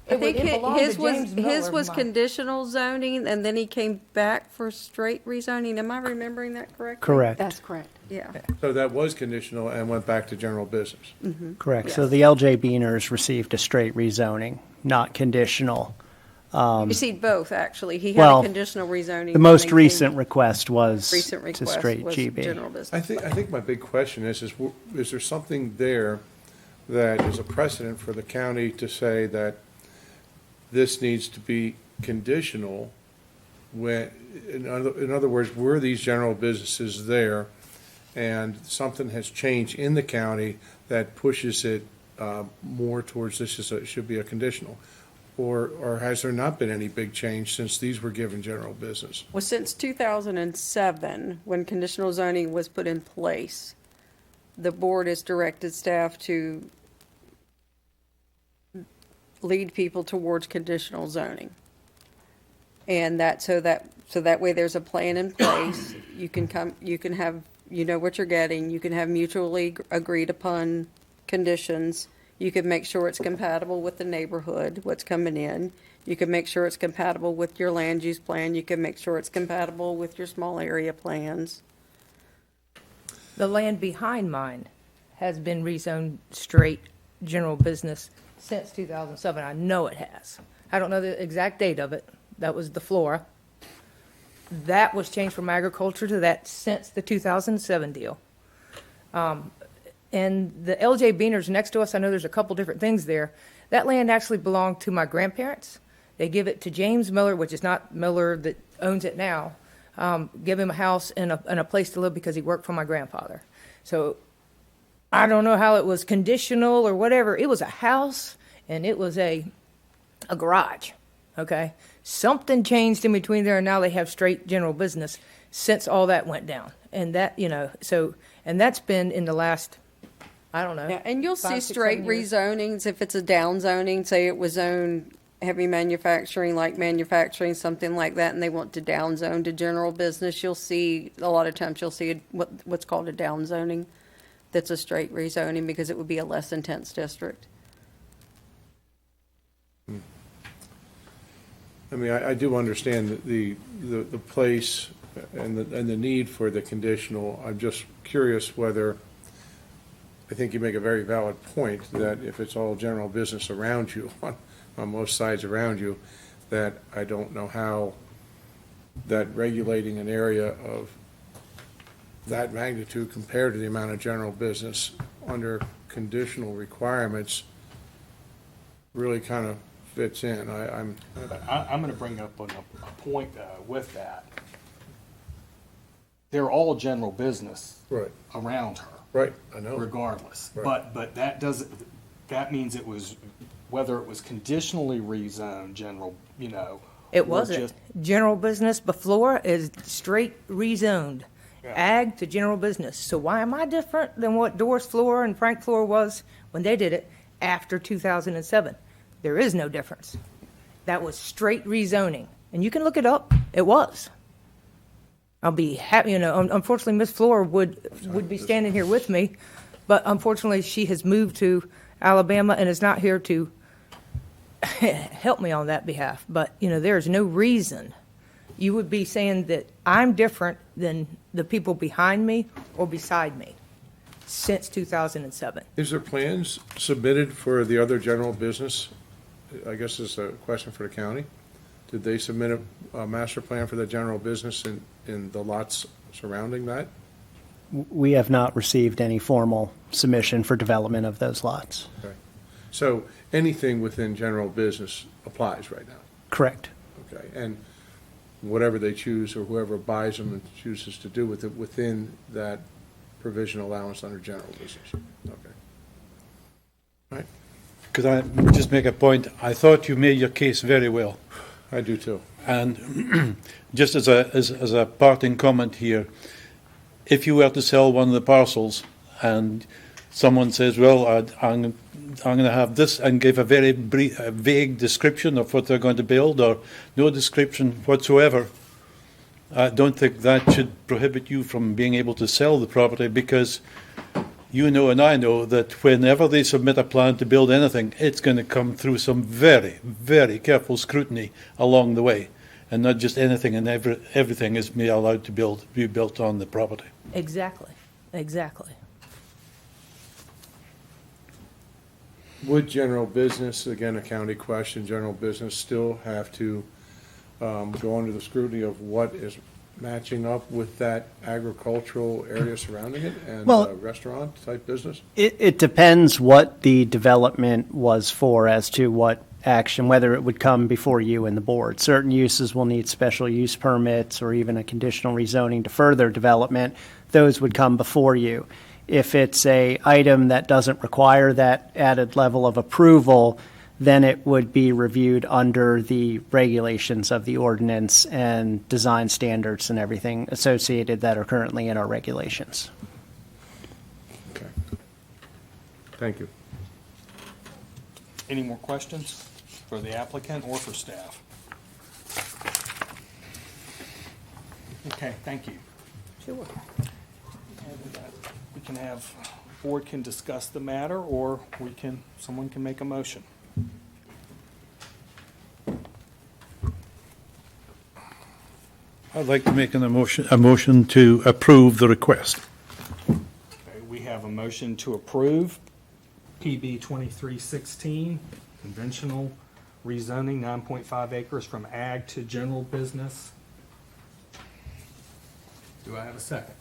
I think it belonged his to was, James his Miller, was my- conditional zoning, and then he came back for straight rezoning. Am I remembering that correctly? Correct. That's correct. Yeah. So that was conditional and went back to general business. Correct. So Yes. the LJ Beaners received a straight rezoning, not conditional. You see both, actually. He had Well, a conditional rezoning. The most and then recent request was recent to request straight was GB. general business. I think my big question is there something there that is a precedent for the county to say that this needs to be conditional when, in other words, were these general businesses there and something has changed in the county that pushes it more towards should be a conditional? Or has there not been any big change since these were given general business? Well, since 2007, when conditional zoning was put in place, the board has directed staff to lead people towards conditional zoning. And so that way there's a plan in place. You can have, you know what you're getting. You can have mutually agreed upon conditions. You can make sure it's compatible with the neighborhood, what's coming in. You can make sure it's compatible with your land use plan. You can make sure it's compatible with your small area plans. The land behind mine has been rezoned straight general business since 2007. I know it has. I don't know the exact date of it. That was the Flora. That was changed from agriculture to that since the 2007 deal. And the LJ Beaners next to us, I know there's a couple different things there. That land actually belonged to my grandparents. They give it to James Miller, which is not Miller that owns it now. Give him a house and a place to live because he worked for my grandfather. So I don't know how it was conditional or whatever. It was a house and it was a garage, okay? Something changed in between there and now they have straight general business since all that went down. And that, and that's been in the last, I don't know. Yeah, and you'll see 5, 6, straight 7 years. rezonings if it's a down zoning, say it was zoned heavy manufacturing, like manufacturing, something like that, and they want to down zone to general business. You'll see, a lot of times you'll see what's called a down zoning that's a straight rezoning because it would be a less intense district. I mean, I do understand the place and the need for the conditional. I'm just curious whether, I think you make a very valid point that if it's all general business around you, on most sides around you, that I don't know how that regulating an area of that magnitude compared to the amount of general business under conditional requirements really kind of fits in. I'm I'm going to bring up a point with that. They're all general business right, around her, right, I know. regardless. Right. But that means it was, whether it was conditionally rezoned general, It or wasn't. just- General business before is straight rezoned. Yeah. Ag to general business. So why am I different than what Doris Flora and Frank Flora was when they did it after 2007? There is no difference. That was straight rezoning. And you can look it up. It was. I'll be happy, unfortunately, Miss Flora would be standing here with me, but unfortunately, she has moved to Alabama and is not here to help me on that behalf. But, there is no reason you would be saying that I'm different than the people behind me or beside me since 2007. Is there plans submitted for the other general business? I guess this is a question for the county. Did they submit a master plan for the general business in the lots surrounding that? We have not received any formal submission for development of those lots. Okay. So anything within general business applies right now? Correct. Okay, and whatever they choose or whoever buys them and chooses to do with it within that provision allowance under general business? Okay. All right, Could I just make a point? I thought you made your case very well. I do too. And just as a parting comment here, if you were to sell one of the parcels and someone says, well, I'm going to have this, and give a very vague description of what they're going to build or no description whatsoever, I don't think that should prohibit you from being able to sell the property, because you know and I know that whenever they submit a plan to build anything, it's going to come through some very, very careful scrutiny along the way. And not just anything and everything is be allowed to be built on the property. Exactly, exactly. Would general business, again, a county question, general business still have to go under the scrutiny of what is matching up with that agricultural area surrounding it and Well- restaurant-type business? It depends what the development was for as to what action, whether it would come before you and the board. Certain uses will need special use permits or even a conditional rezoning to further development. Those would come before you. If it's a item that doesn't require that added level of approval, then it would be reviewed under the regulations of the ordinance and design standards and everything associated that are currently in our regulations. Okay. Thank you. Any more questions for the applicant or for staff? Okay, thank you. Sure. And with that, we can have, board can discuss the matter, or someone can make a motion. I'd like to make a motion to approve the request. Okay, we have a motion to approve PB 2316, conventional rezoning 9.5 acres from ag to general business. Do I have a second?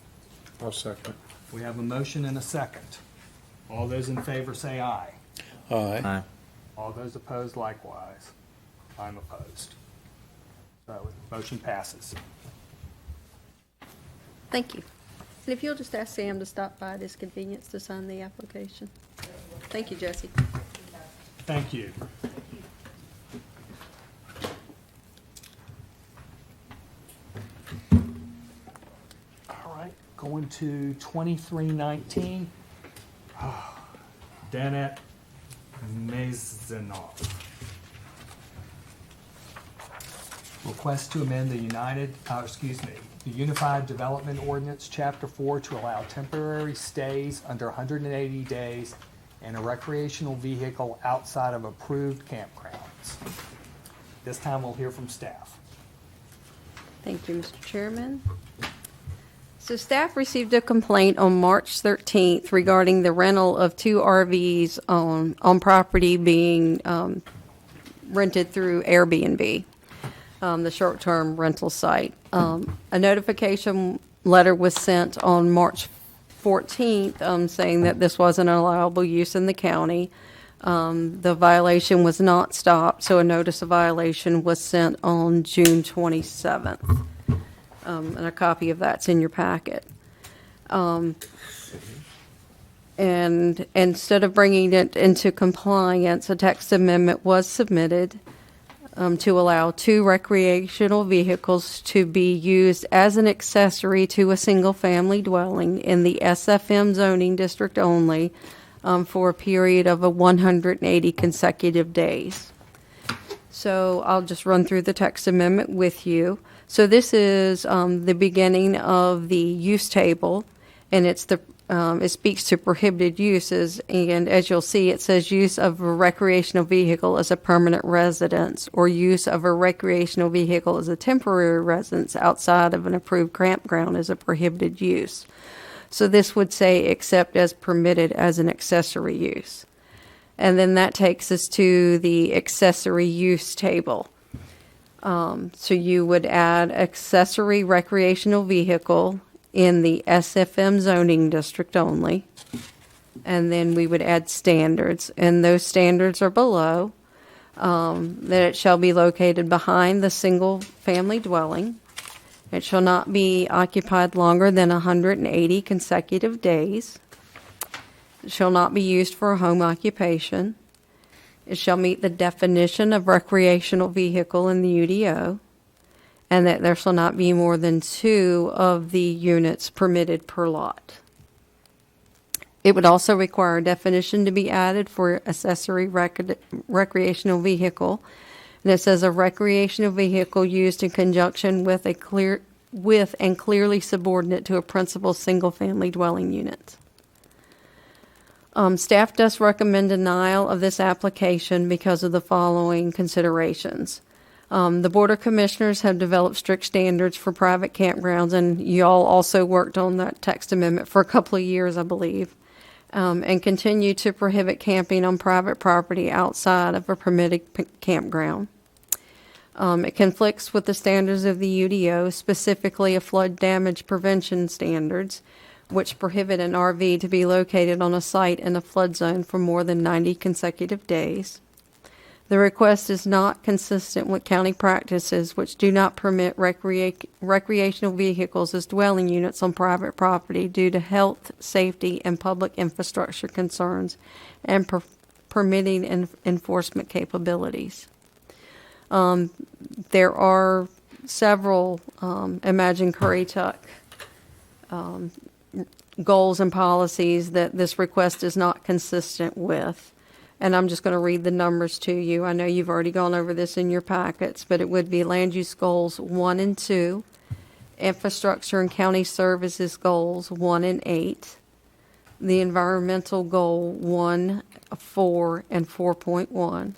I'll second. We have a motion and a second. All those in favor say aye. Aye. All those opposed likewise. I'm opposed. So, motion passes. Thank you. And if you'll just ask Sam to stop by at his convenience to sign the application. Thank you, Jesse. Thank you. All right, going to 2319. Danet Maisonov. Request to amend the the Unified Development Ordinance, Chapter 4, to allow temporary stays under 180 days and a recreational vehicle outside of approved campgrounds. This time we'll hear from staff. Thank you, Mr. Chairman. So staff received a complaint on March 13th regarding the rental of 2 RVs on property being rented through Airbnb, the short-term rental site. A notification letter was sent on March 14th saying that this wasn't an allowable use in the county. The violation was not stopped, so a notice of violation was sent on June 27th. And a copy of that's in your packet. And instead of bringing it into compliance, a text amendment was submitted to allow 2 recreational vehicles to be used as an accessory to a single-family dwelling in the SFM zoning district only for a period of 180 consecutive days. So I'll just run through the text amendment with you. So this is the beginning of the use table, and it speaks to prohibited uses, and as you'll see, it says use of a recreational vehicle as a permanent residence or use of a recreational vehicle as a temporary residence outside of an approved campground as a prohibited use. So this would say except as permitted as an accessory use. And then that takes us to the accessory use table. So you would add accessory recreational vehicle in the SFM zoning district only. And then we would add standards, and those standards are below. That it shall be located behind the single-family dwelling. It shall not be occupied longer than 180 consecutive days. It shall not be used for a home occupation. It shall meet the definition of recreational vehicle in the UDO, and that there shall not be more than 2 of the units permitted per lot. It would also require a definition to be added for accessory recreational vehicle. And it says a recreational vehicle used in conjunction with and clearly subordinate to a principal single-family dwelling unit. Staff does recommend denial of this application because of the following considerations. The Board of Commissioners have developed strict standards for private campgrounds, and y'all also worked on that text amendment for a couple of years, I believe, and continue to prohibit camping on private property outside of a permitted campground. It conflicts with the standards of the UDO, specifically a flood damage prevention standards, which prohibit an RV to be located on a site in a flood zone for more than 90 consecutive days. The request is not consistent with county practices, which do not permit recreational vehicles as dwelling units on private property due to health, safety, and public infrastructure concerns and permitting and enforcement capabilities. There are several Imagine Currituck goals and policies that this request is not consistent with. And I'm just going to read the numbers to you. I know you've already gone over this in your packets, but it would be land use goals 1 and 2, infrastructure and county services goals 1 and 8, the environmental goal 1, 4, and 4.1.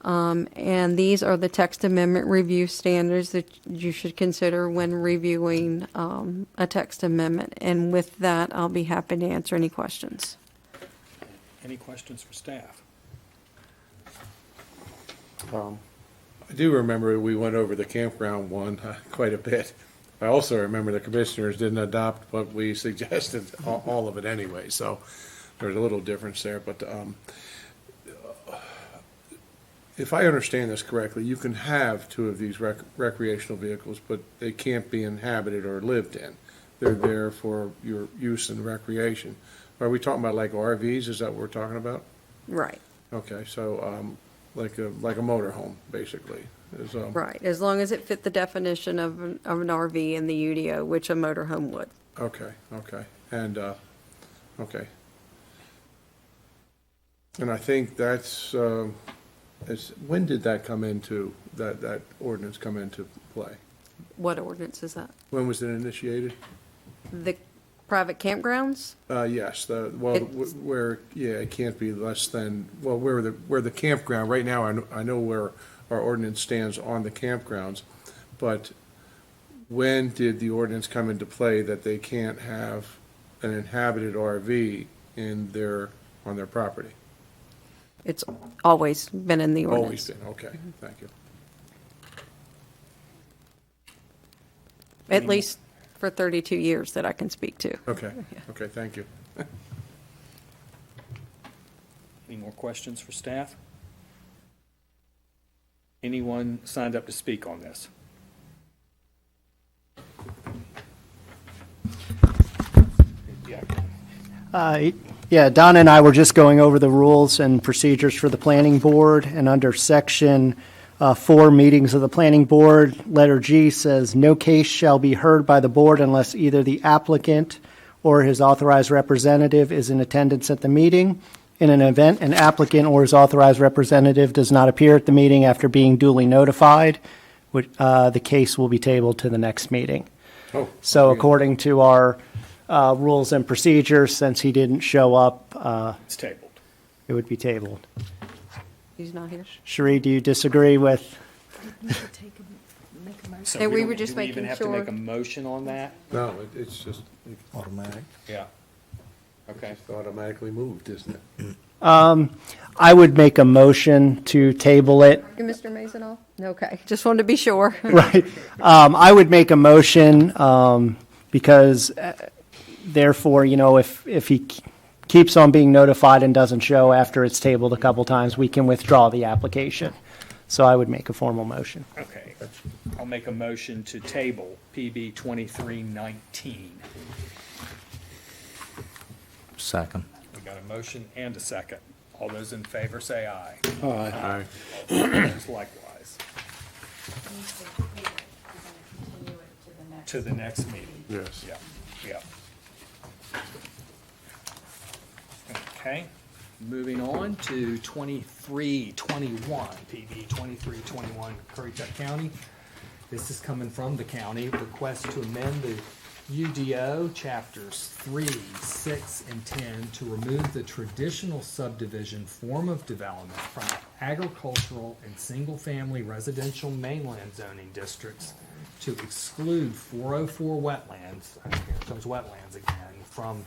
And these are the text amendment review standards that you should consider when reviewing a text amendment. And with that, I'll be happy to answer any questions. Any questions for staff? I do remember we went over the campground one quite a bit. I also remember the commissioners didn't adopt what we suggested, all of it anyway, so there's a little difference there. But if I understand this correctly, you can have 2 of these recreational vehicles, but they can't be inhabited or lived in. They're there for your use and recreation. Are we talking about like RVs? Is that what we're talking about? Right. Okay, so like a motorhome, basically. Is, Right, as long as it fit the definition of an RV in the UDO, which a motorhome would. Okay, and okay. And I think that's when did that come into that ordinance come into play? What ordinance is that? When was it initiated? The private campgrounds? Yes, It's- where it can't be less than, well, where the campground, right now, I know where our ordinance stands on the campgrounds, but when did the ordinance come into play that they can't have an inhabited RV on their property? It's always been in the ordinance. Always been, okay, thank you. At least for 32 years that I can speak to. Okay, thank you. Any more questions for staff? Anyone signed up to speak on this? Yeah, Don and I were just going over the rules and procedures for the planning board, and under section 4, meetings of the planning board, letter G says, no case shall be heard by the board unless either the applicant or his authorized representative is in attendance at the meeting. In an event, an applicant or his authorized representative does not appear at the meeting after being duly notified, the case will be tabled to the next meeting. Oh, So okay. according to our rules and procedures, since he didn't show up, It's tabled. it would be tabled. He's not here. Cherie, do you disagree with? So And we don't- were just do we even making have to make sure- a motion on that? No, it's just Automatic. Yeah. Okay. it's automatically moved, isn't it? I would make a motion to table it. Mr. Mason, okay, just wanted to be sure. Right. I would make a motion because therefore, if he keeps on being notified and doesn't show after it's tabled a couple times, we can withdraw the application. So I would make a formal motion. Okay. I'll make a motion to table PB 2319. Second. We got a motion and a second. All those in favor say aye. Aye. Opposed likewise. To the next meeting. Yes. Yeah. Okay, moving on to 2321, PB 2321, Currituck County. This is coming from the county, request to amend the UDO, chapters 3, 6, and 10, to remove the traditional subdivision form of development from agricultural and single-family residential mainland zoning districts to exclude 404 wetlands, here comes wetlands again, from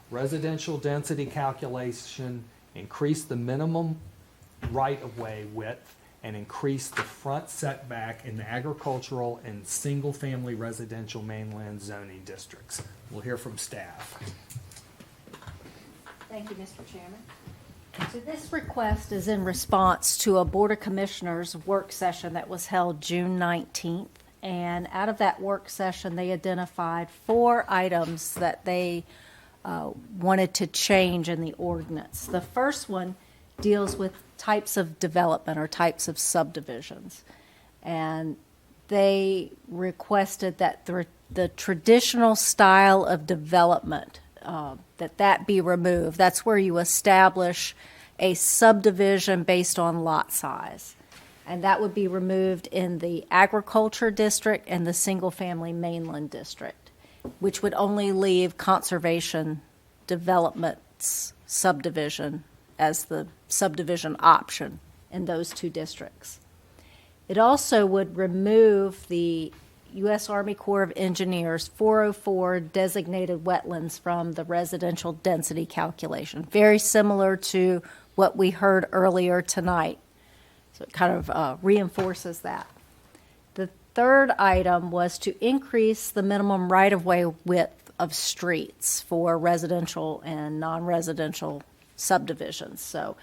residential density calculation, increase the minimum right-of-way width, and increase the front setback in the agricultural and single-family residential mainland zoning districts. We'll hear from staff. Thank you, Mr. Chairman. So this request is in response to a Board of Commissioners work session that was held June 19th. And out of that work session, they identified 4 items that they wanted to change in the ordinance. The first one deals with types of development or types of subdivisions. And they requested that the traditional style of development, that be removed. That's where you establish a subdivision based on lot size. And that would be removed in the agriculture district and the single-family mainland district, which would only leave conservation developments subdivision as the subdivision option in those 2 districts. It also would remove the U.S. Army Corps of Engineers 404 designated wetlands from the residential density calculation, very similar to what we heard earlier tonight. So it kind of reinforces that. The third item was to increase the minimum right-of-way width of streets for residential and non-residential subdivisions. So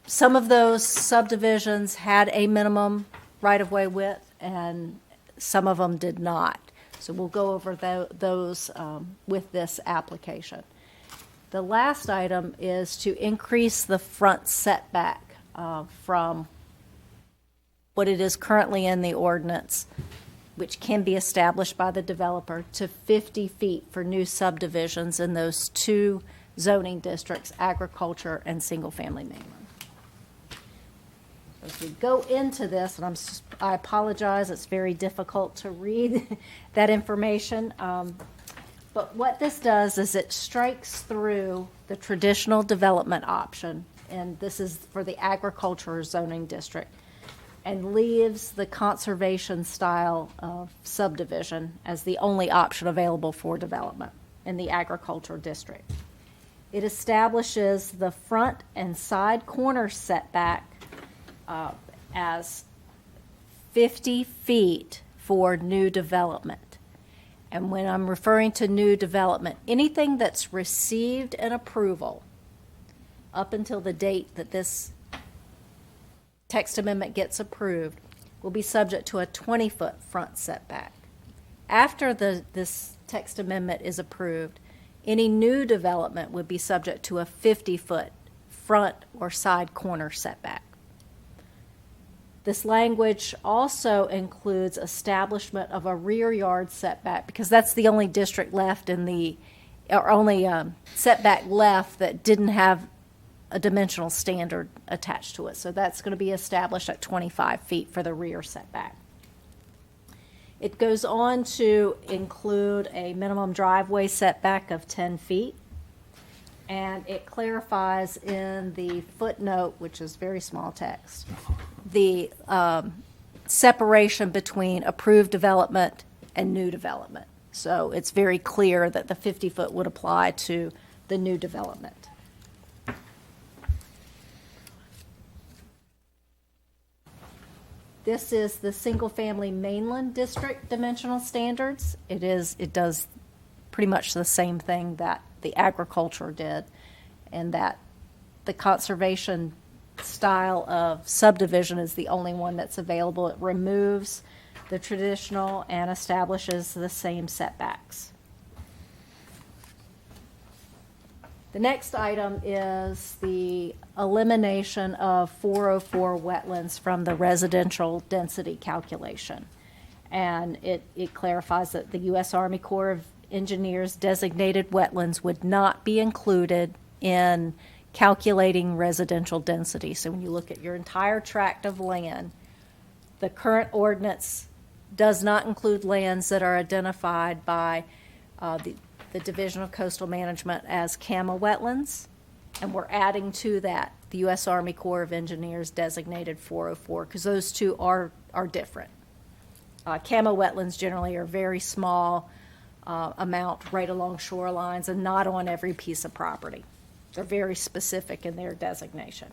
some of those subdivisions had a minimum right-of-way width and some of them did not. So we'll go over those with this application. The last item is to increase the front setback from what it is currently in the ordinance, which can be established by the developer, to 50 feet for new subdivisions in those 2 zoning districts, agriculture and single-family mainland. As we go into this, and I apologize, it's very difficult to read that information, but what this does is it strikes through the traditional development option, and this is for the agriculture zoning district, and leaves the conservation style of subdivision as the only option available for development in the agriculture district. It establishes the front and side corner setback as 50 feet for new development. And when I'm referring to new development, anything that's received an approval up until the date that this text amendment gets approved will be subject to a 20-foot front setback. After this text amendment is approved, any new development would be subject to a 50-foot front or side corner setback. This language also includes establishment of a rear yard setback, because that's the only district left or only setback left that didn't have a dimensional standard attached to it. So that's going to be established at 25 feet for the rear setback. It goes on to include a minimum driveway setback of 10 feet. And it clarifies in the footnote, which is very small text, the separation between approved development and new development. So it's very clear that the 50-foot would apply to the new development. This is the single-family mainland district dimensional standards. It does pretty much the same thing that the agriculture did, and that the conservation style of subdivision is the only one that's available. It removes the traditional and establishes the same setbacks. The next item is the elimination of 404 wetlands from the residential density calculation. And it clarifies that the U.S. Army Corps of Engineers designated wetlands would not be included in calculating residential density. So when you look at your entire tract of land, the current ordinance does not include lands that are identified by the Division of Coastal Management as CAMA wetlands, and we're adding to that the U.S. Army Corps of Engineers designated 404, because those two are different. CAMA wetlands generally are very small amount right along shorelines and not on every piece of property. They're very specific in their designation.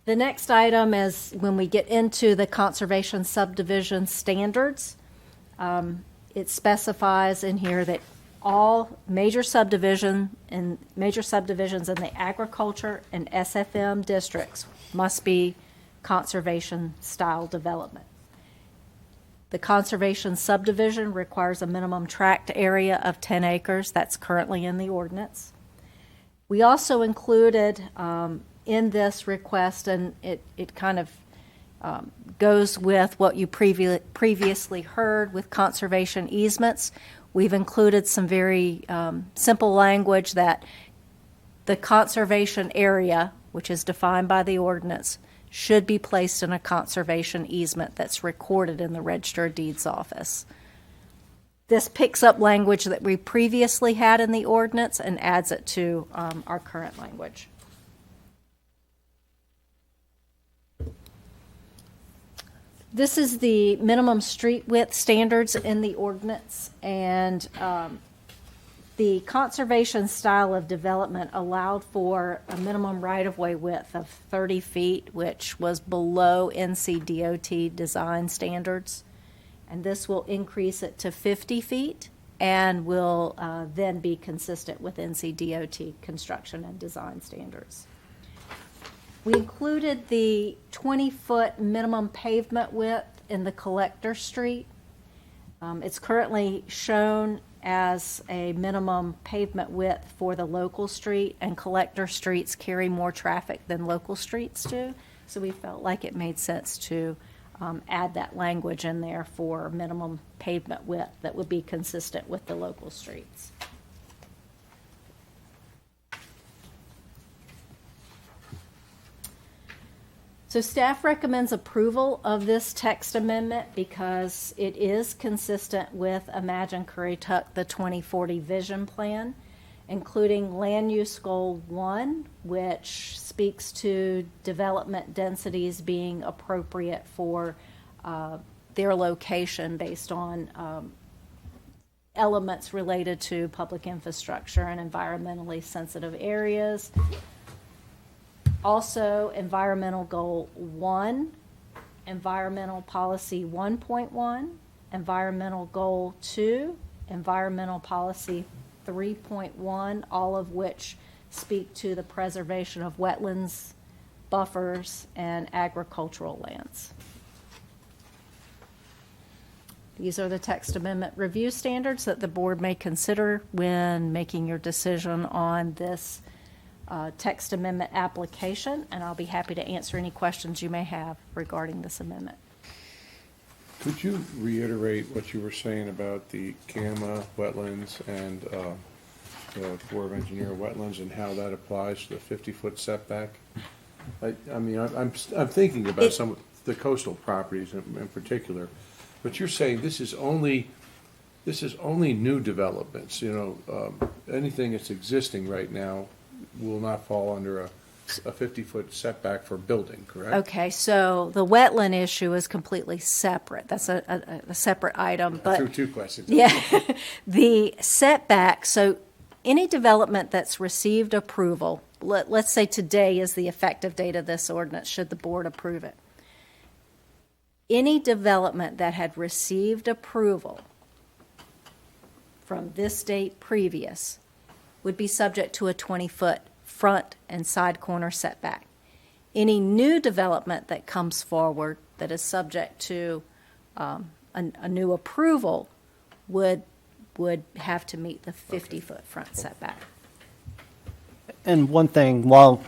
The next item is when we get into the conservation subdivision standards. It specifies in here that all major subdivisions in the agriculture and SFM districts must be conservation style development. The conservation subdivision requires a minimum tract area of 10 acres. That's currently in the ordinance. We also included in this request, and it kind of goes with what you previously heard with conservation easements. We've included some very simple language that the conservation area, which is defined by the ordinance, should be placed in a conservation easement that's recorded in the Register of Deeds office. This picks up language that we previously had in the ordinance and adds it to our current language. This is the minimum street width standards in the ordinance, and the conservation style of development allowed for a minimum right-of-way width of 30 feet, which was below NCDOT design standards. And this will increase it to 50 feet and will then be consistent with NCDOT construction and design standards. We included the 20-foot minimum pavement width in the collector street. It's currently shown as a minimum pavement width for the local street, and collector streets carry more traffic than local streets do. So we felt like it made sense to add that language in there for minimum pavement width that would be consistent with the local streets. So staff recommends approval of this text amendment because it is consistent with Imagine Currituck, the 2040 vision plan, including land use goal 1, which speaks to development densities being appropriate for their location based on elements related to public infrastructure and environmentally sensitive areas. Also, environmental goal 1, environmental policy 1.1, environmental goal 2, environmental policy 3.1, all of which speak to the preservation of wetlands, buffers, and agricultural lands. These are the text amendment review standards that the board may consider when making your decision on this text amendment application, and I'll be happy to answer any questions you may have regarding this amendment. Could you reiterate what you were saying about the CAMA wetlands and the Corps of Engineer wetlands and how that applies to the 50-foot setback? I mean, I'm thinking about some of the coastal properties in particular, but you're saying this is only new developments. You know, anything that's existing right now will not fall under a 50-foot setback for building, correct? Okay, so the wetland issue is completely separate. That's a separate item. But Through two questions. Yeah, the setback, so any development that's received approval, let's say today is the effective date of this ordinance, should the board approve it. Any development that had received approval from this date previous would be subject to a 20-foot front and side corner setback. Any new development that comes forward that is subject to a new approval would have to meet the 50-foot front setback. And one thing, while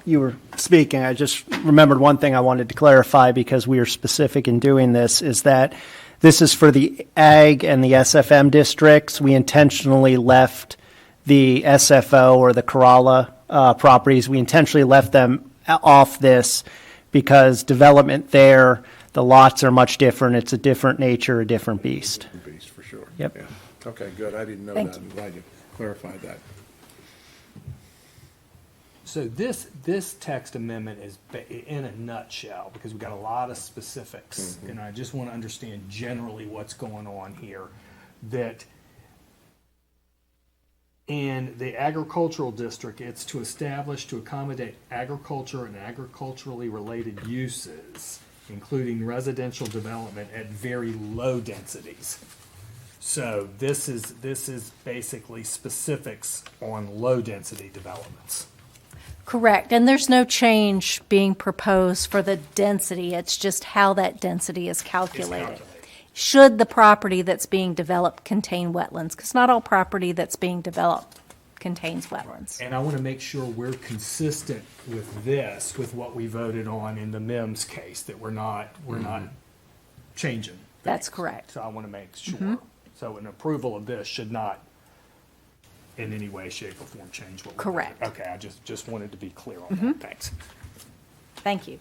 you were speaking, I just remembered one thing I wanted to clarify because we are specific in doing this, is that this is for the ag and the SFM districts. We intentionally left the SFO or the Kerala properties, we intentionally left them off this because development there, the lots are much different. It's a different nature, a different beast. Beast, for sure. Yep. Yeah. Okay, good. I didn't know Thank that. I'm glad you clarified that. So this text amendment is in a nutshell, because we've got a lot of specifics, and I just want to understand generally what's going on here. That in the agricultural district, it's to establish to accommodate agriculture and agriculturally related uses, including residential development at very low densities. So this is basically specifics on low density developments. Correct, and there's no change being proposed for the density, it's just how that density is calculated. Should the property that's being developed contain wetlands? Because not all property that's being developed contains wetlands. And I want to make sure we're consistent with this, with what we voted on in the MIMS case, that we're not changing. That's things. correct. So I want to make sure. So an approval of this should not in any way, shape, or form change what we're doing. Correct. Okay, I just wanted to be clear on that. Thanks. Thank you.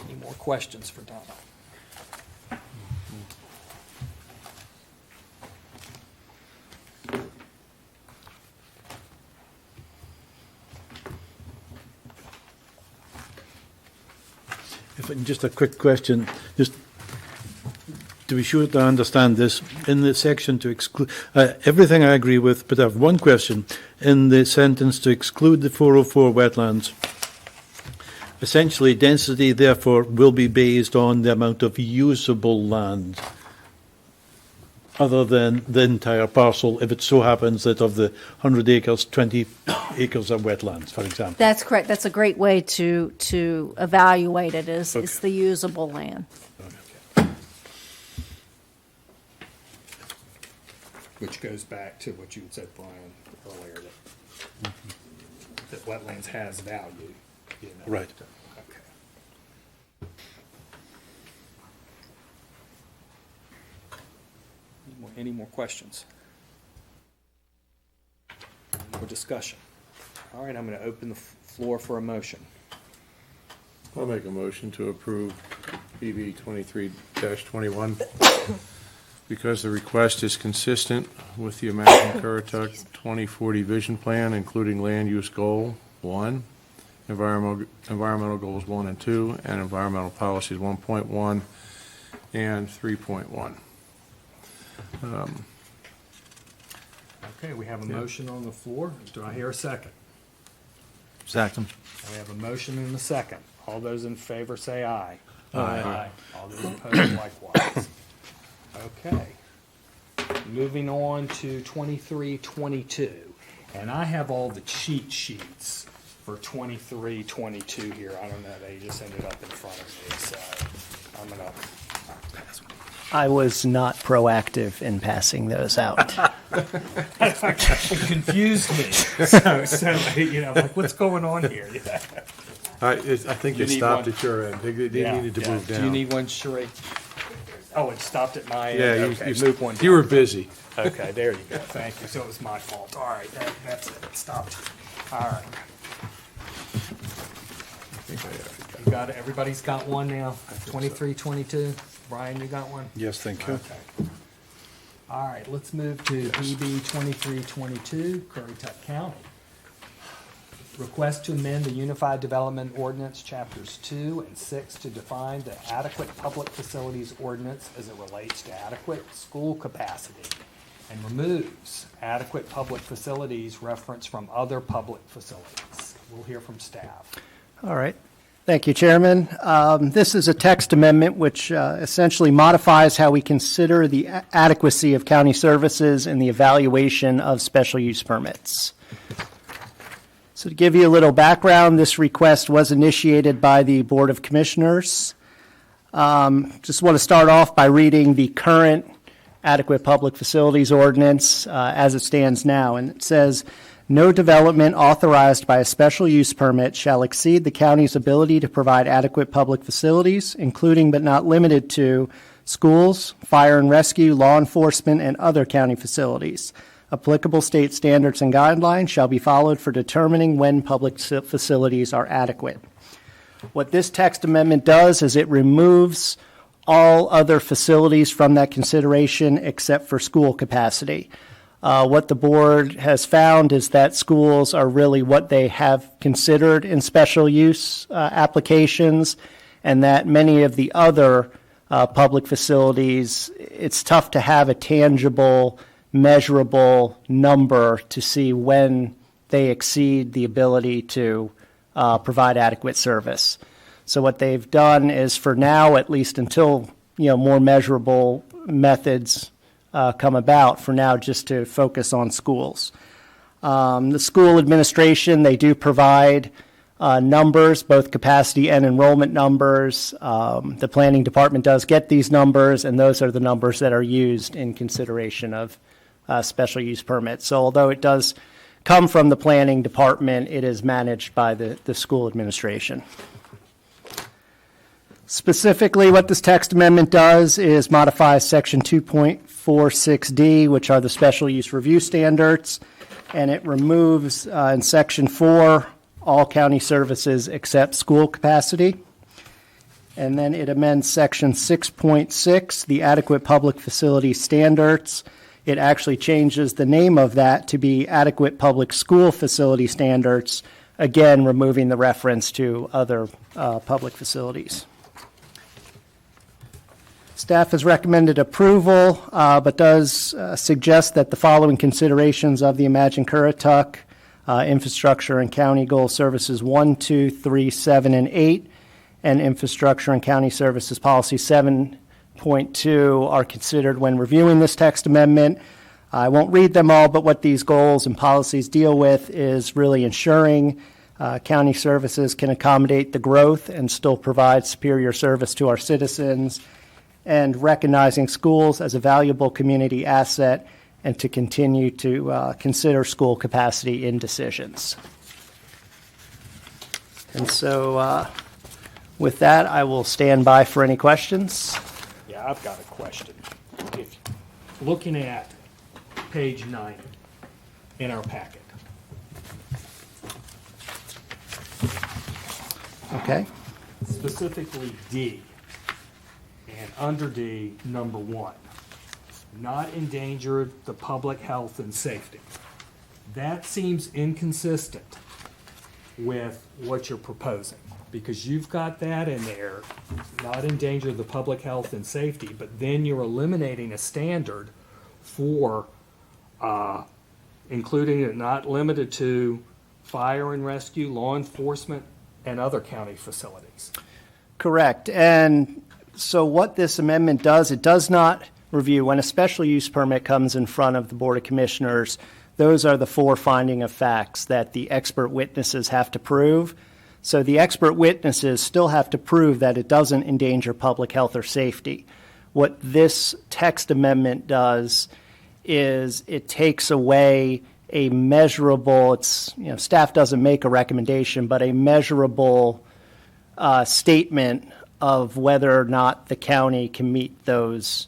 Any more questions for Donna? Just a quick question, just to be sure to understand this, in the section to exclude, everything I agree with, but I have one question. In the sentence to exclude the 404 wetlands, essentially density therefore will be based on the amount of usable land other than the entire parcel, if it so happens that of the 100 acres, 20 acres are wetlands, for example. That's correct. That's a great way to evaluate it, is it's the usable land. Which goes back to what you had said, Brian, earlier, that wetlands has value. You know? Right. Okay. Any more questions? More discussion? All right, I'm going to open the floor for a motion. I'll make a motion to approve PB 23-21 because the request is consistent with the American Currituck 2040 Vision Plan, including land use goal 1, environmental goals 1 and 2, and environmental policies 1.1 and 3.1. Okay, we have a motion on the floor. Do I hear a second? Second. We have a motion and a second. All those in favor say aye. Aye. All those opposed likewise. Okay. Moving on to 2322. And I have all the cheat sheets for 2322 here. I don't know, they just ended up in front of me, so I'm going to pass one. I was not proactive in passing those out. It confused me. So you know, like, what's going on here? Yeah. I think You it need stopped one? at your end. They needed to move down. Do you need one, Sheree? Oh, it stopped at my end? Yeah, Okay, move one you were down. busy. Okay, there you go. Thank you. So it was my fault. All right, that's it. It stopped. All right. You got it? Everybody's got one now? 2322? Brian, you got one? Yes, thank you. Okay. All right, let's move to PB 2322, Currituck County. Request to amend the Unified Development Ordinance, Chapters 2 and 6 to define the adequate public facilities ordinance as it relates to adequate school capacity and removes adequate public facilities reference from other public facilities. We'll hear from staff. All right. Thank you, Chairman. This is a text amendment which essentially modifies how we consider the adequacy of county services in the evaluation of special use permits. So to give you a little background, this request was initiated by the Board of Commissioners. Just want to start off by reading the current adequate public facilities ordinance as it stands now. And it says, no development authorized by a special use permit shall exceed the county's ability to provide adequate public facilities, including but not limited to schools, fire and rescue, law enforcement, and other county facilities, Applicable state standards and guidelines shall be followed for determining when public facilities are adequate. What this text amendment does is it removes all other facilities from that consideration except for school capacity. What the board has found is that schools are really what they have considered in special use applications, and that many of the other public facilities, it's tough to have a tangible, measurable number to see when they exceed the ability to provide adequate service. So what they've done is, for now, at least until more measurable methods come about, for now just to focus on schools. The school administration, they do provide numbers, both capacity and enrollment numbers. The planning department does get these numbers, and those are the numbers that are used in consideration of special use permits. So although it does come from the planning department, it is managed by the school administration. Specifically, what this text amendment does is modify Section 2.46D, which are the special use review standards, and it removes in Section 4 all county services except school capacity. And then it amends Section 6.6, the adequate public facility standards. It actually changes the name of that to be adequate public school facility standards, again removing the reference to other public facilities. Staff has recommended approval, but does suggest that the following considerations of the Imagine Currituck Infrastructure and County Goal Services 1, 2, 3, 7, and 8, and Infrastructure and County Services Policy 7.2 are considered when reviewing this text amendment. I won't read them all, but what these goals and policies deal with is really ensuring county services can accommodate the growth and still provide superior service to our citizens, and recognizing schools as a valuable community asset, and to continue to consider school capacity in decisions. And so with that, I will stand by for any questions. Yeah, I've got a question. If looking at page 9 in our packet. Okay. Specifically D, and under D, number 1, not endanger the public health and safety. That seems inconsistent with what you're proposing, because you've got that in there, not endanger the public health and safety, but then you're eliminating a standard for including it not limited to fire and rescue, law enforcement, and other county facilities. Correct. And so what this amendment does, it does not review, when a special use permit comes in front of the Board of Commissioners, those are the 4 finding of facts that the expert witnesses have to prove. So the expert witnesses still have to prove that it doesn't endanger public health or safety. What this text amendment does is it takes away a measurable, staff doesn't make a recommendation, but a measurable statement of whether or not the county can meet those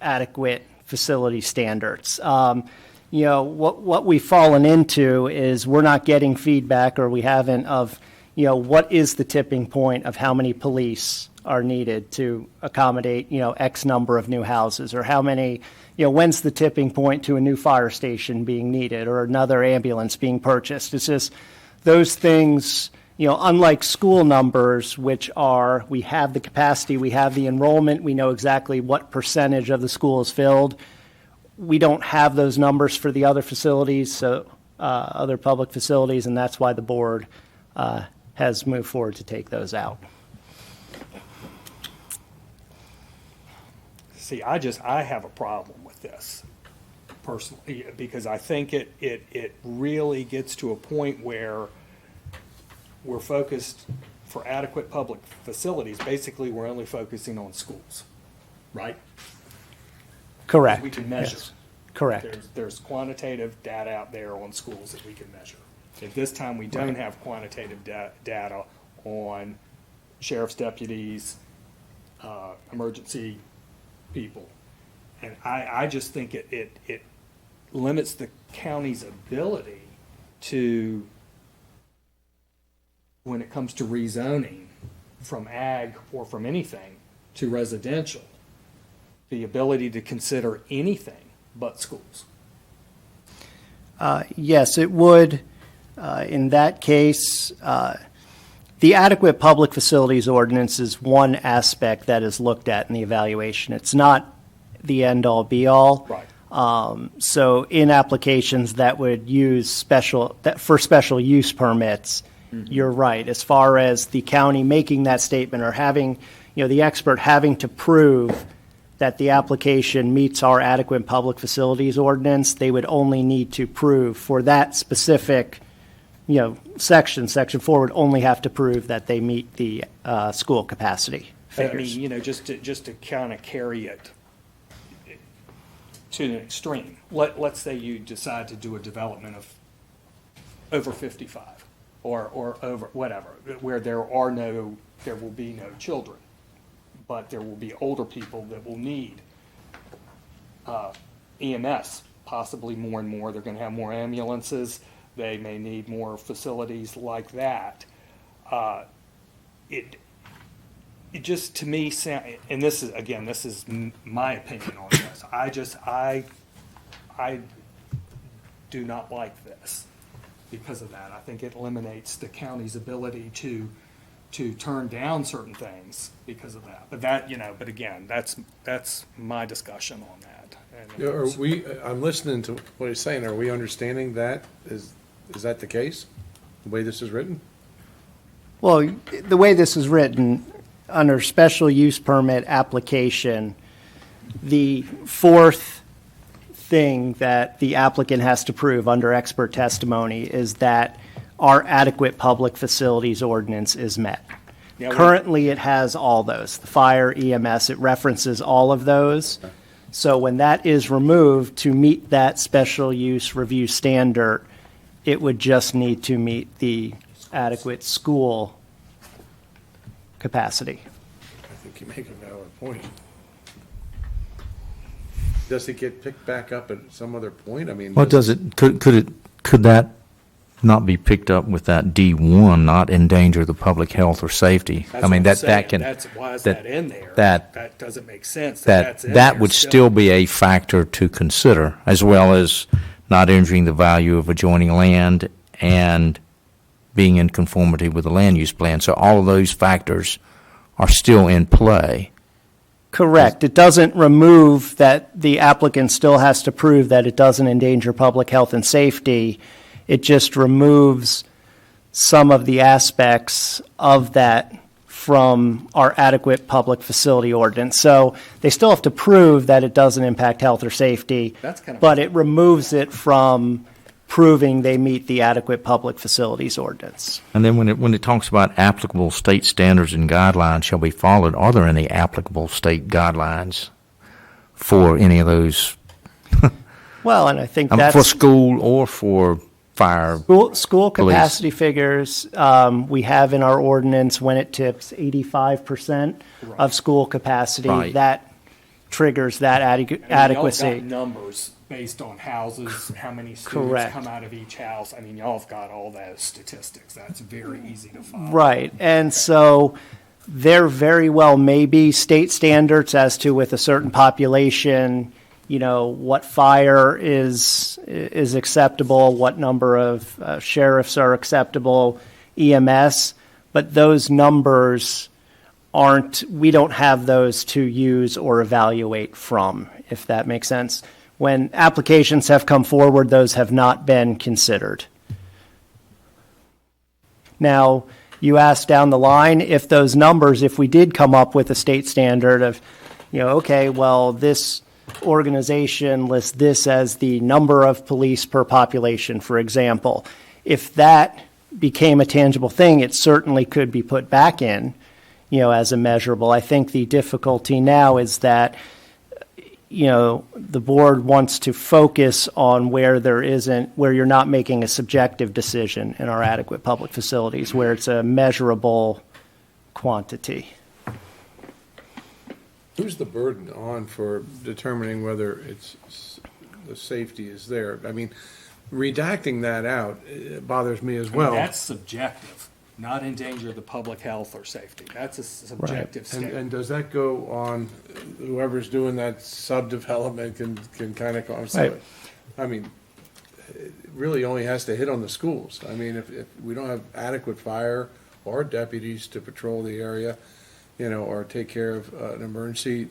adequate facility standards. What we've fallen into is we're not getting feedback, or we haven't, of, what is the tipping point of how many police are needed to accommodate, X number of new houses, or how many, when's the tipping point to a new fire station being needed or another ambulance being purchased. It's just those things, unlike school numbers, which are, we have the capacity, we have the enrollment, we know exactly what percentage of the school is filled. We don't have those numbers for the other facilities, so other public facilities, and that's why the board has moved forward to take those out. See, I have a problem with this personally, because I think it really gets to a point where we're focused for adequate public facilities. Basically, we're only focusing on schools, right? Correct. We can measure. Yes. Correct. There's quantitative data out there on schools that we can measure. At this time, we don't have quantitative data on sheriff's deputies, emergency people. And I just think it limits the county's ability to, when it comes to rezoning from ag or from anything to residential, the ability to consider anything but schools. Yes, it would. In that case, the adequate public facilities ordinance is one aspect that is looked at in the evaluation. It's not the end-all, be-all. Right. So in applications that would use for special use permits, you're right. As far as the county making that statement or having, the expert having to prove that the application meets our adequate public facilities ordinance, they would only need to prove for that specific, section 4 would only have to prove that they meet the school capacity figures. I mean, just to kind of carry it to an extreme. Let's say you decide to do a development of over 55 or over whatever, where there will be no children, but there will be older people that will need EMS, possibly more and more. They're going to have more ambulances. They may need more facilities like that. It just, to me, and this is my opinion on this. I do not like this because of that. I think it eliminates the county's ability to turn down certain things because of that. But again, that's my discussion on that. And I'm listening to what he's saying. Are we understanding that? Is that the case, the way this is written? Well, the way this is written, under special use permit application, the fourth thing that the applicant has to prove under expert testimony is that our adequate public facilities ordinance is met. Yeah, Currently, it has all those. The fire, EMS, it references all of those. So when that is removed to meet that special use review standard, it would just need to meet the adequate school capacity. I think you make a valid point. Does it get picked back up at some other point? I mean, What does it, could that not be picked up with that D1, not endanger the public health or safety? that's I mean, what I'm that saying. can. That's why is that- that in there? that- doesn't make sense. That That's in would there still be a factor to consider, as well as not injuring the value of adjoining land and being in conformity with the land use plan. So all of those factors are still in play. Correct. It doesn't remove that the applicant still has to prove that it doesn't endanger public health and safety. It just removes some of the aspects of that from our adequate public facility ordinance. So they still have to prove that it doesn't impact health or safety, That's kind of- but it removes it from proving they meet the adequate public facilities ordinance. And then when it talks about applicable state standards and guidelines shall be followed, are there any applicable state guidelines for any of those, Well, and I think for that's school or for fire? school police. capacity figures, we have in our ordinance when it tips 85% of school capacity, Right. that triggers that And y'all got adequacy. numbers based on houses, how many students Correct. come out of each house. I mean, y'all have got all those statistics. That's very easy to follow. Right, and so there very well may be state standards as to with a certain population, what fire is acceptable, what number of sheriffs are acceptable, EMS, but those numbers we don't have those to use or evaluate from, if that makes sense. When applications have come forward, those have not been considered. Now, you asked down the line if those numbers, if we did come up with a state standard of, okay, well, this organization lists this as the number of police per population, for example. If that became a tangible thing, it certainly could be put back in, as a measurable. I think the difficulty now is that, the board wants to focus on where you're not making a subjective decision in our adequate public facilities, where it's a measurable quantity. Who's the burden on for determining whether the safety is there. I mean, redacting that out bothers me as I mean, well. that's subjective, not endanger the public health or safety. That's a subjective And statement. does that go on, whoever's doing that subdevelopment can kind of, Right. I mean, it really only has to hit on the schools. I mean, if we don't have adequate fire or deputies to patrol the area, you know, or take care of an emergency,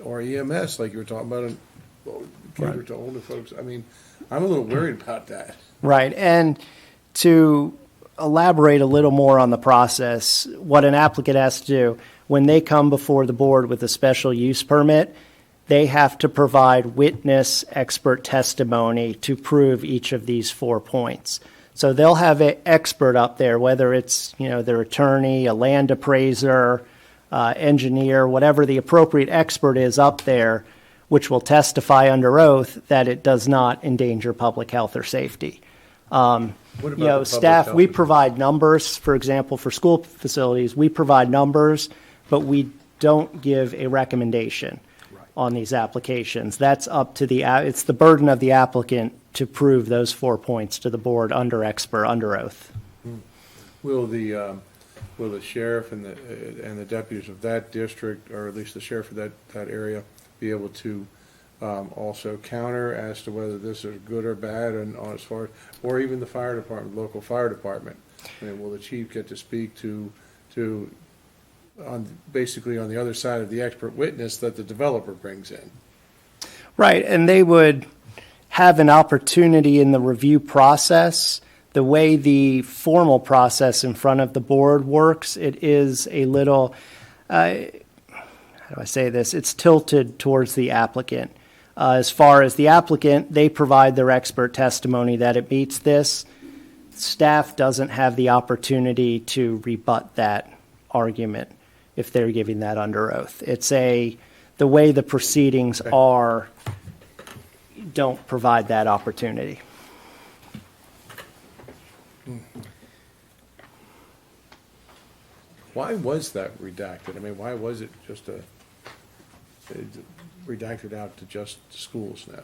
or EMS, like you were talking about, and cater to older folks, I mean, I'm a little worried about that. Right, and to elaborate a little more on the process, what an applicant has to do, when they come before the board with a special use permit, they have to provide witness expert testimony to prove each of these 4 points. So they'll have an expert up there, whether it's, you know, their attorney, a land appraiser, engineer, whatever the appropriate expert is up there, which will testify under oath that it does not endanger public health or safety. What about You know, the public staff, health we issue? provide numbers, for example, for school facilities, we provide numbers, but we don't give a recommendation on these applications. That's up to it's the burden of the applicant to prove those 4 points to the board under expert, under oath. Will the sheriff and the deputies of that district, or at least the sheriff of that area, be able to also counter as to whether this is good or bad, and as far as, or even the fire department, local fire department? I mean, will the chief get to speak to basically on the other side of the expert witness that the developer brings in? Right, and they would have an opportunity in the review process. The way the formal process in front of the board works, it is a little, how do I say this? It's tilted towards the applicant. As far as the applicant, they provide their expert testimony that it meets this. Staff doesn't have the opportunity to rebut that argument if they're giving that under oath. It's the way the proceedings are, don't provide that opportunity. Why was that redacted? I mean, why was it just redacted out to just schools now?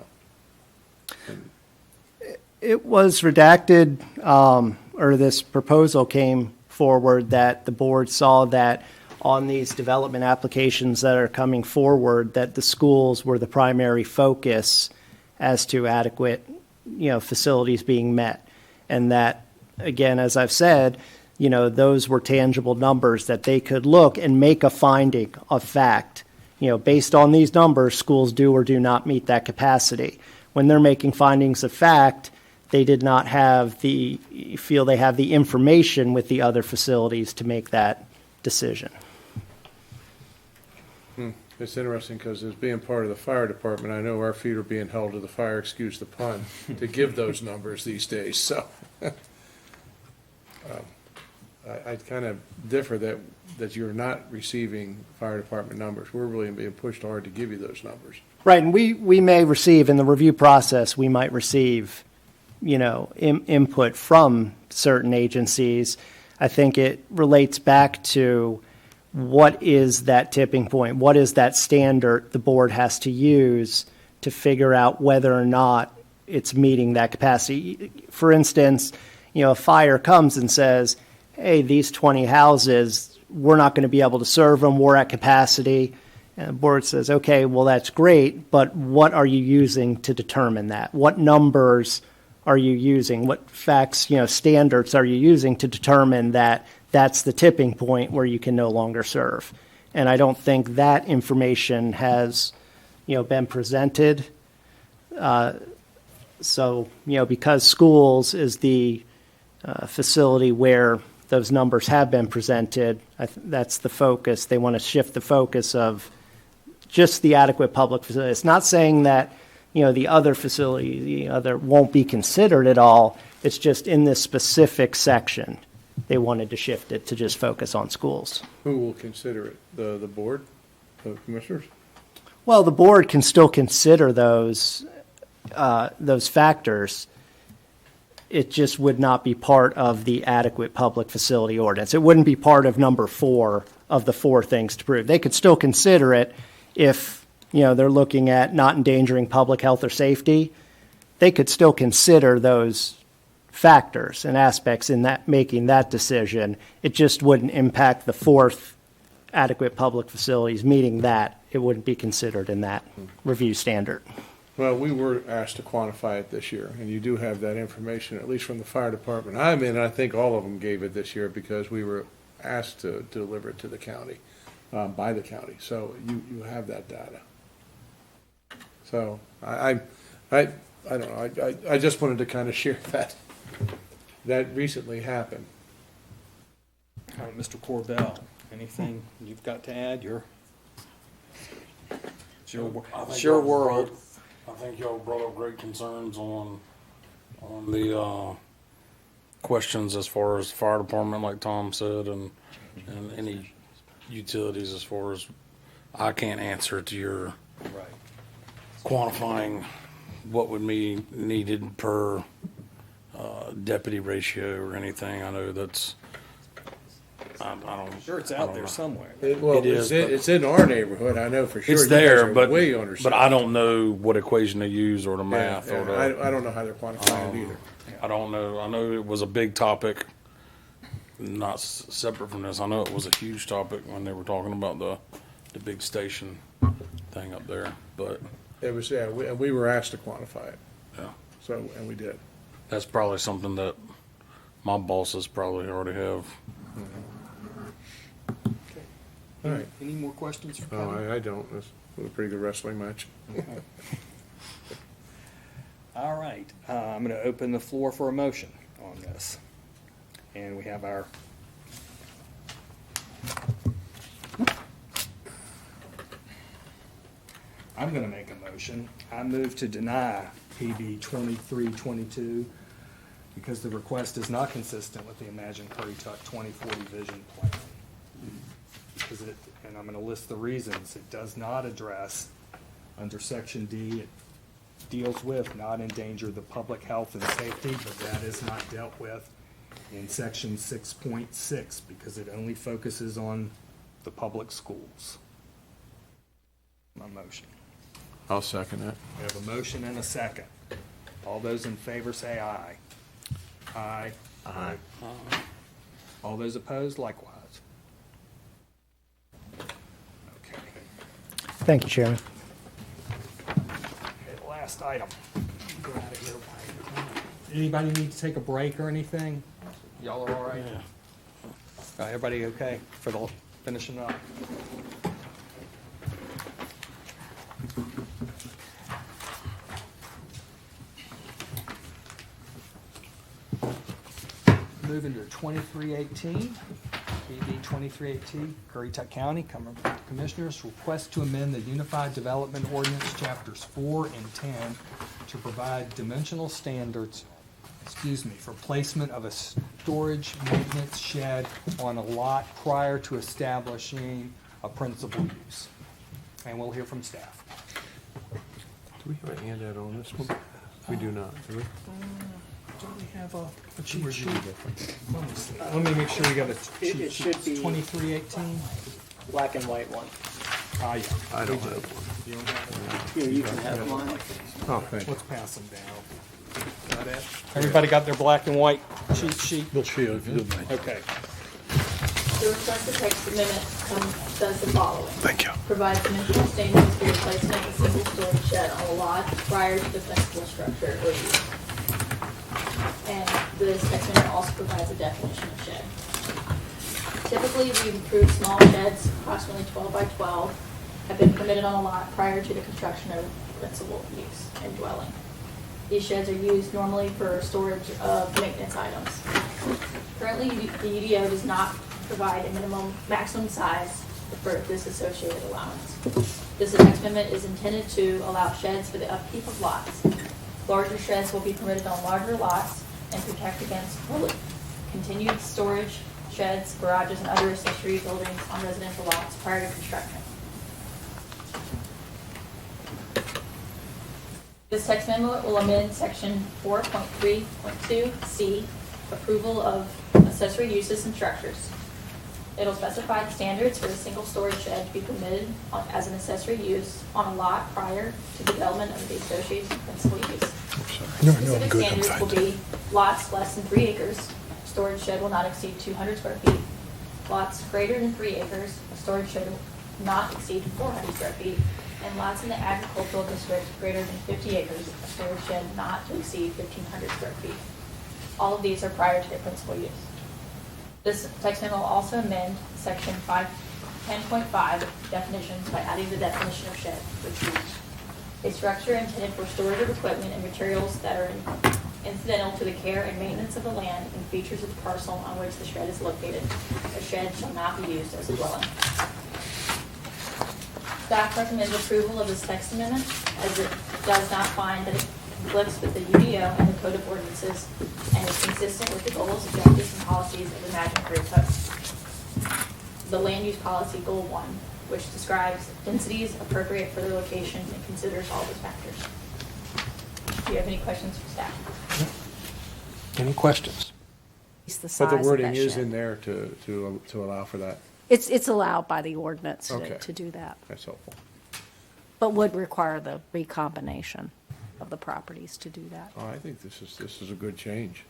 It was redacted, or this proposal came forward that the board saw that on these development applications that are coming forward, that the schools were the primary focus as to adequate, you know, facilities being met. And that, again, as I've said, you know, those were tangible numbers that they could look and make a finding of fact. You know, based on these numbers, schools do or do not meet that capacity. When they're making findings of fact, they did not feel they have the information with the other facilities to make that decision. It's interesting because as being part of the fire department, I know our feet are being held to the fire, excuse the pun, to give those numbers these days. So I kind of differ that you're not receiving fire department numbers. We're really being pushed hard to give you those numbers. Right, and we may receive, in the review process, we might receive, you know, input from certain agencies. I think it relates back to what is that tipping point? What is that standard the board has to use to figure out whether or not it's meeting that capacity? For instance, you know, a fire comes and says, hey, these 20 houses, we're not going to be able to serve them, we're at capacity. And the board says, okay, well, that's great, but what are you using to determine that? What numbers are you using? What facts, you know, standards are you using to determine that that's the tipping point where you can no longer serve? And I don't think that information has, you know, been presented. So, you know, because schools is the facility where those numbers have been presented, that's the focus. They want to shift the focus of just the adequate public facility. It's not saying that, you know, the other facility, the other won't be considered at all. It's just in this specific section, they wanted to shift it to just focus on schools. Who will consider it? The board, the commissioners? Well, the board can still consider those factors. It just would not be part of the adequate public facility ordinance. It wouldn't be part of number 4 of the 4 things to prove. They could still consider it if, they're looking at not endangering public health or safety, they could still consider those factors and aspects in that, making that decision. It just wouldn't impact the fourth adequate public facilities, meeting that it wouldn't be considered in that review standard. Well, we were asked to quantify it this year, and you do have that information, at least from the fire department. I think all of them gave it this year because we were asked to deliver it to the county, by the county. So you have that data. So I don't know, I just wanted to kind of share that recently happened. All right, Mr. Corbell, anything you've got to add? It's your world. I think y'all brought up great concerns on the questions as far as fire department, like Tom said, and any utilities as far as I can't answer to your quantifying what would be needed per deputy ratio or anything. I know that's, I don't. Sure, it's I out don't there know. somewhere. It's in our neighborhood, I know for sure. It's You guys there, are but way understaffed. but I don't know what equation to use or the Yeah, math or yeah, the. I don't know how they're quantifying it either. I don't know. I know it was a big topic, not separate from this. I know it was a huge topic when they were talking about the big station thing up there, but It was, yeah, we were asked to quantify it, yeah, so, and we did. that's probably something that my bosses probably already have. All right. Any more questions for No, Kevin? I don't. It was a pretty good wrestling match. All right, I'm going to open the floor for a motion on this. And we have our, I'm going to make a motion. I move to deny PB 2322 because the request is not consistent with the Imagine Currituck 2040 vision plan. Because it, and I'm going to list the reasons, it does not address, under section D, it deals with not endanger the public health and safety, but that is not dealt with in section 6.6 because it only focuses on the public schools. My motion. I'll second that. We have a motion and a second. All those in favor say aye. Aye. Aye. All those opposed, likewise. Okay. Thank you, Chairman. Okay, last item. Go out of here. Anybody need to take a break or anything? Y'all are all right? Everybody okay for the finishing up? Moving to 2318, PB 2318, Currituck County Commissioners request to amend the Unified Development Ordinance Chapters 4 and 10 to provide dimensional standards, for placement of a storage maintenance shed on a lot prior to establishing a principal use. And we'll hear from staff. Do we have a handout on this one? We do not, do we? Do we have a cheat sheet? Let me see. Let me make sure we got a cheat It sheet. should be- 2318? Black and white one. Ah, yeah. I don't have one. You don't have one? Here, you can have mine. Oh, thank you. Let's pass them down. Got it? Everybody got their black and white cheat sheet? We'll share if you don't mind. Okay. The requested text amendment does the following. Thank you. Provides dimensional standards for the placement of a single storage shed on a lot prior to the principal structure or use. And this text amendment also provides a definition of shed. Typically, we've approved small sheds, approximately 12 by 12, have been permitted on a lot prior to the construction of principal use and dwelling. These sheds are used normally for storage of maintenance items. Currently, the UDO does not provide a maximum size for this associated allowance. This text amendment is intended to allow sheds for the upkeep of lots. Larger sheds will be permitted on larger lots and protect against continued storage, sheds, garages, and other accessory buildings on residential lots prior to construction. This text amendment will amend section 4.3.2C, approval of accessory uses and structures. It'll specify the standards for a single storage shed to be permitted as an accessory use on a lot prior to development of the associated principal use. Specific standards will be lots less than 3 acres, storage shed will not exceed 200 square feet. Lots greater than 3 acres, a storage shed will not exceed 400 square feet. And lots in the agricultural district greater than 50 acres, a storage shed not to exceed 1,500 square feet. All of these are prior to their principal use. This text amendment will also amend section 510.5 definitions by adding the definition of shed, which reads, a structure intended for storage of equipment and materials that are incidental to the care and maintenance of the land and features of the parcel on which the shed is located. A shed shall not be used as a dwelling. Staff recommends approval of this text amendment as it does not find that it conflicts with the UDO and the Code of Ordinances and is consistent with the goals, objectives, and policies of Imagine Currituck. The Land Use Policy Goal 1, which describes densities appropriate for the location and considers all those factors. Do you have any questions for staff? Any questions? It's the But size the of wording that is shed. in there to allow for that. It's allowed by the ordinance Okay. to do that, That's helpful. but would require the recombination of the properties to do that. Oh, I think this is a good change.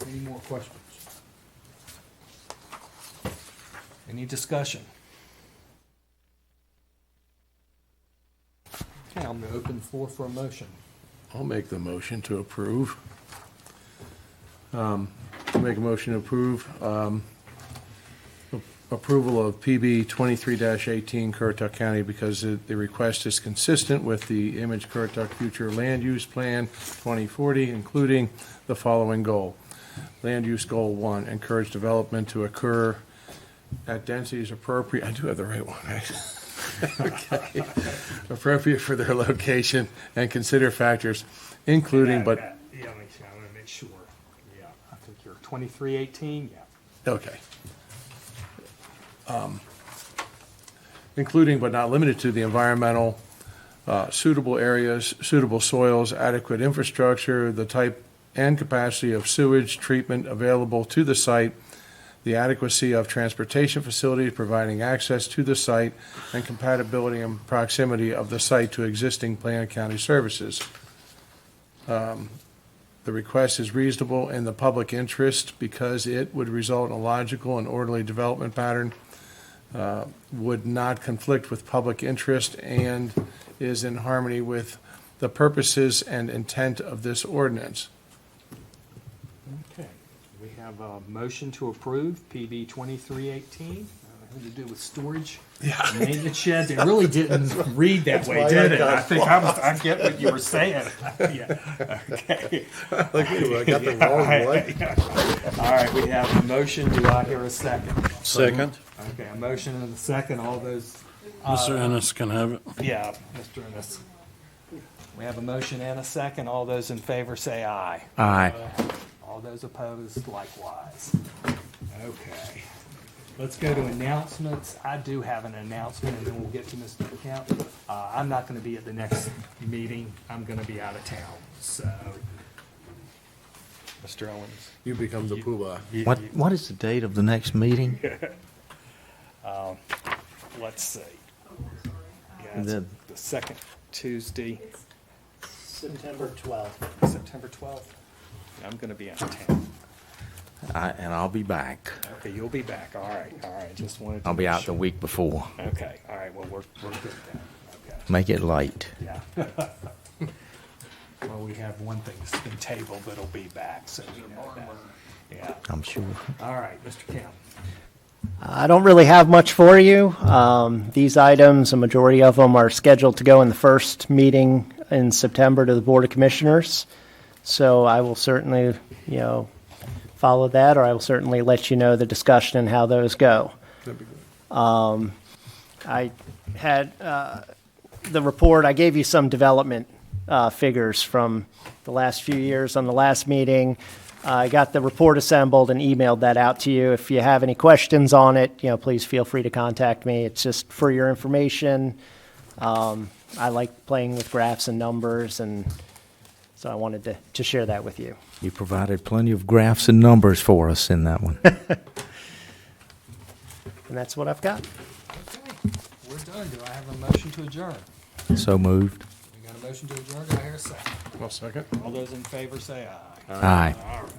Any more questions? Any discussion? Okay, I'm going to open the floor for a motion. I'll make the motion to approve. Make a motion to approve approval of PB 23-18 Currituck County because the request is consistent with the Image Currituck Future Land Use Plan 2040, including the following goal. Land Use Goal 1, encourage development to occur at densities appropriate, I do have the right one, right? Okay. Appropriate for their location and consider factors including but, Yeah, I want to make sure. Yeah, I think you're 2318, yeah. okay. Including but not limited to the environmental, suitable areas, suitable soils, adequate infrastructure, the type and capacity of sewage treatment available to the site, the adequacy of transportation facilities providing access to the site, and compatibility and proximity of the site to existing Plano County services. The request is reasonable in the public interest because it would result in a logical and orderly development pattern, would not conflict with public interest, and is in harmony with the purposes and intent of this ordinance. Okay, we have a motion to approve PB 2318. Having to do with storage. Yeah. Maintenance sheds. It really didn't read that way, did it? I think I get what you were saying. Yeah. Okay. Look, I got the wrong one. All right, we have a motion. Do I hear a second? Second. Okay, a motion and a second. All those. Mr. Ennis can have it. Yeah, Mr. Ennis. We have a motion and a second. All those in favor say aye. Aye. All those opposed, likewise. Okay. Let's go to announcements. I do have an announcement, and then we'll get to Mr. Kemp. I'm not going to be at the next meeting. I'm going to be out of town, so. Mr. Owens. You become the poobah. What is the date of the next meeting? Let's see. Yeah, it's the second Tuesday, September 12th. September 12th. I'm going to be out of town. And I'll be back. Okay, you'll be back. All right. Just wanted to. I'll be make out the sure. week before. Okay, all right. Well, we're good then. Okay. Make it late. Yeah. Well, we have one thing that's been tabled that'll be back, so we know that. Yeah. I'm sure. All right, Mr. Kemp. I don't really have much for you. These items, a majority of them are scheduled to go in the first meeting in September to the Board of Commissioners. So I will certainly, follow that, or I will certainly let you know the discussion and how those go. That'd be good. I had the report, I gave you some development figures from the last few years on the last meeting. I got the report assembled and emailed that out to you. If you have any questions on it, please feel free to contact me. It's just for your information. I like playing with graphs and numbers, and So I wanted to share that with you. You provided plenty of graphs and numbers for us in that one. And that's what I've got. Okay, we're done. Do I have a motion to adjourn? So moved. We got a motion to adjourn. Do I hear a second? Well, second. All those in favor say aye. Aye. All right.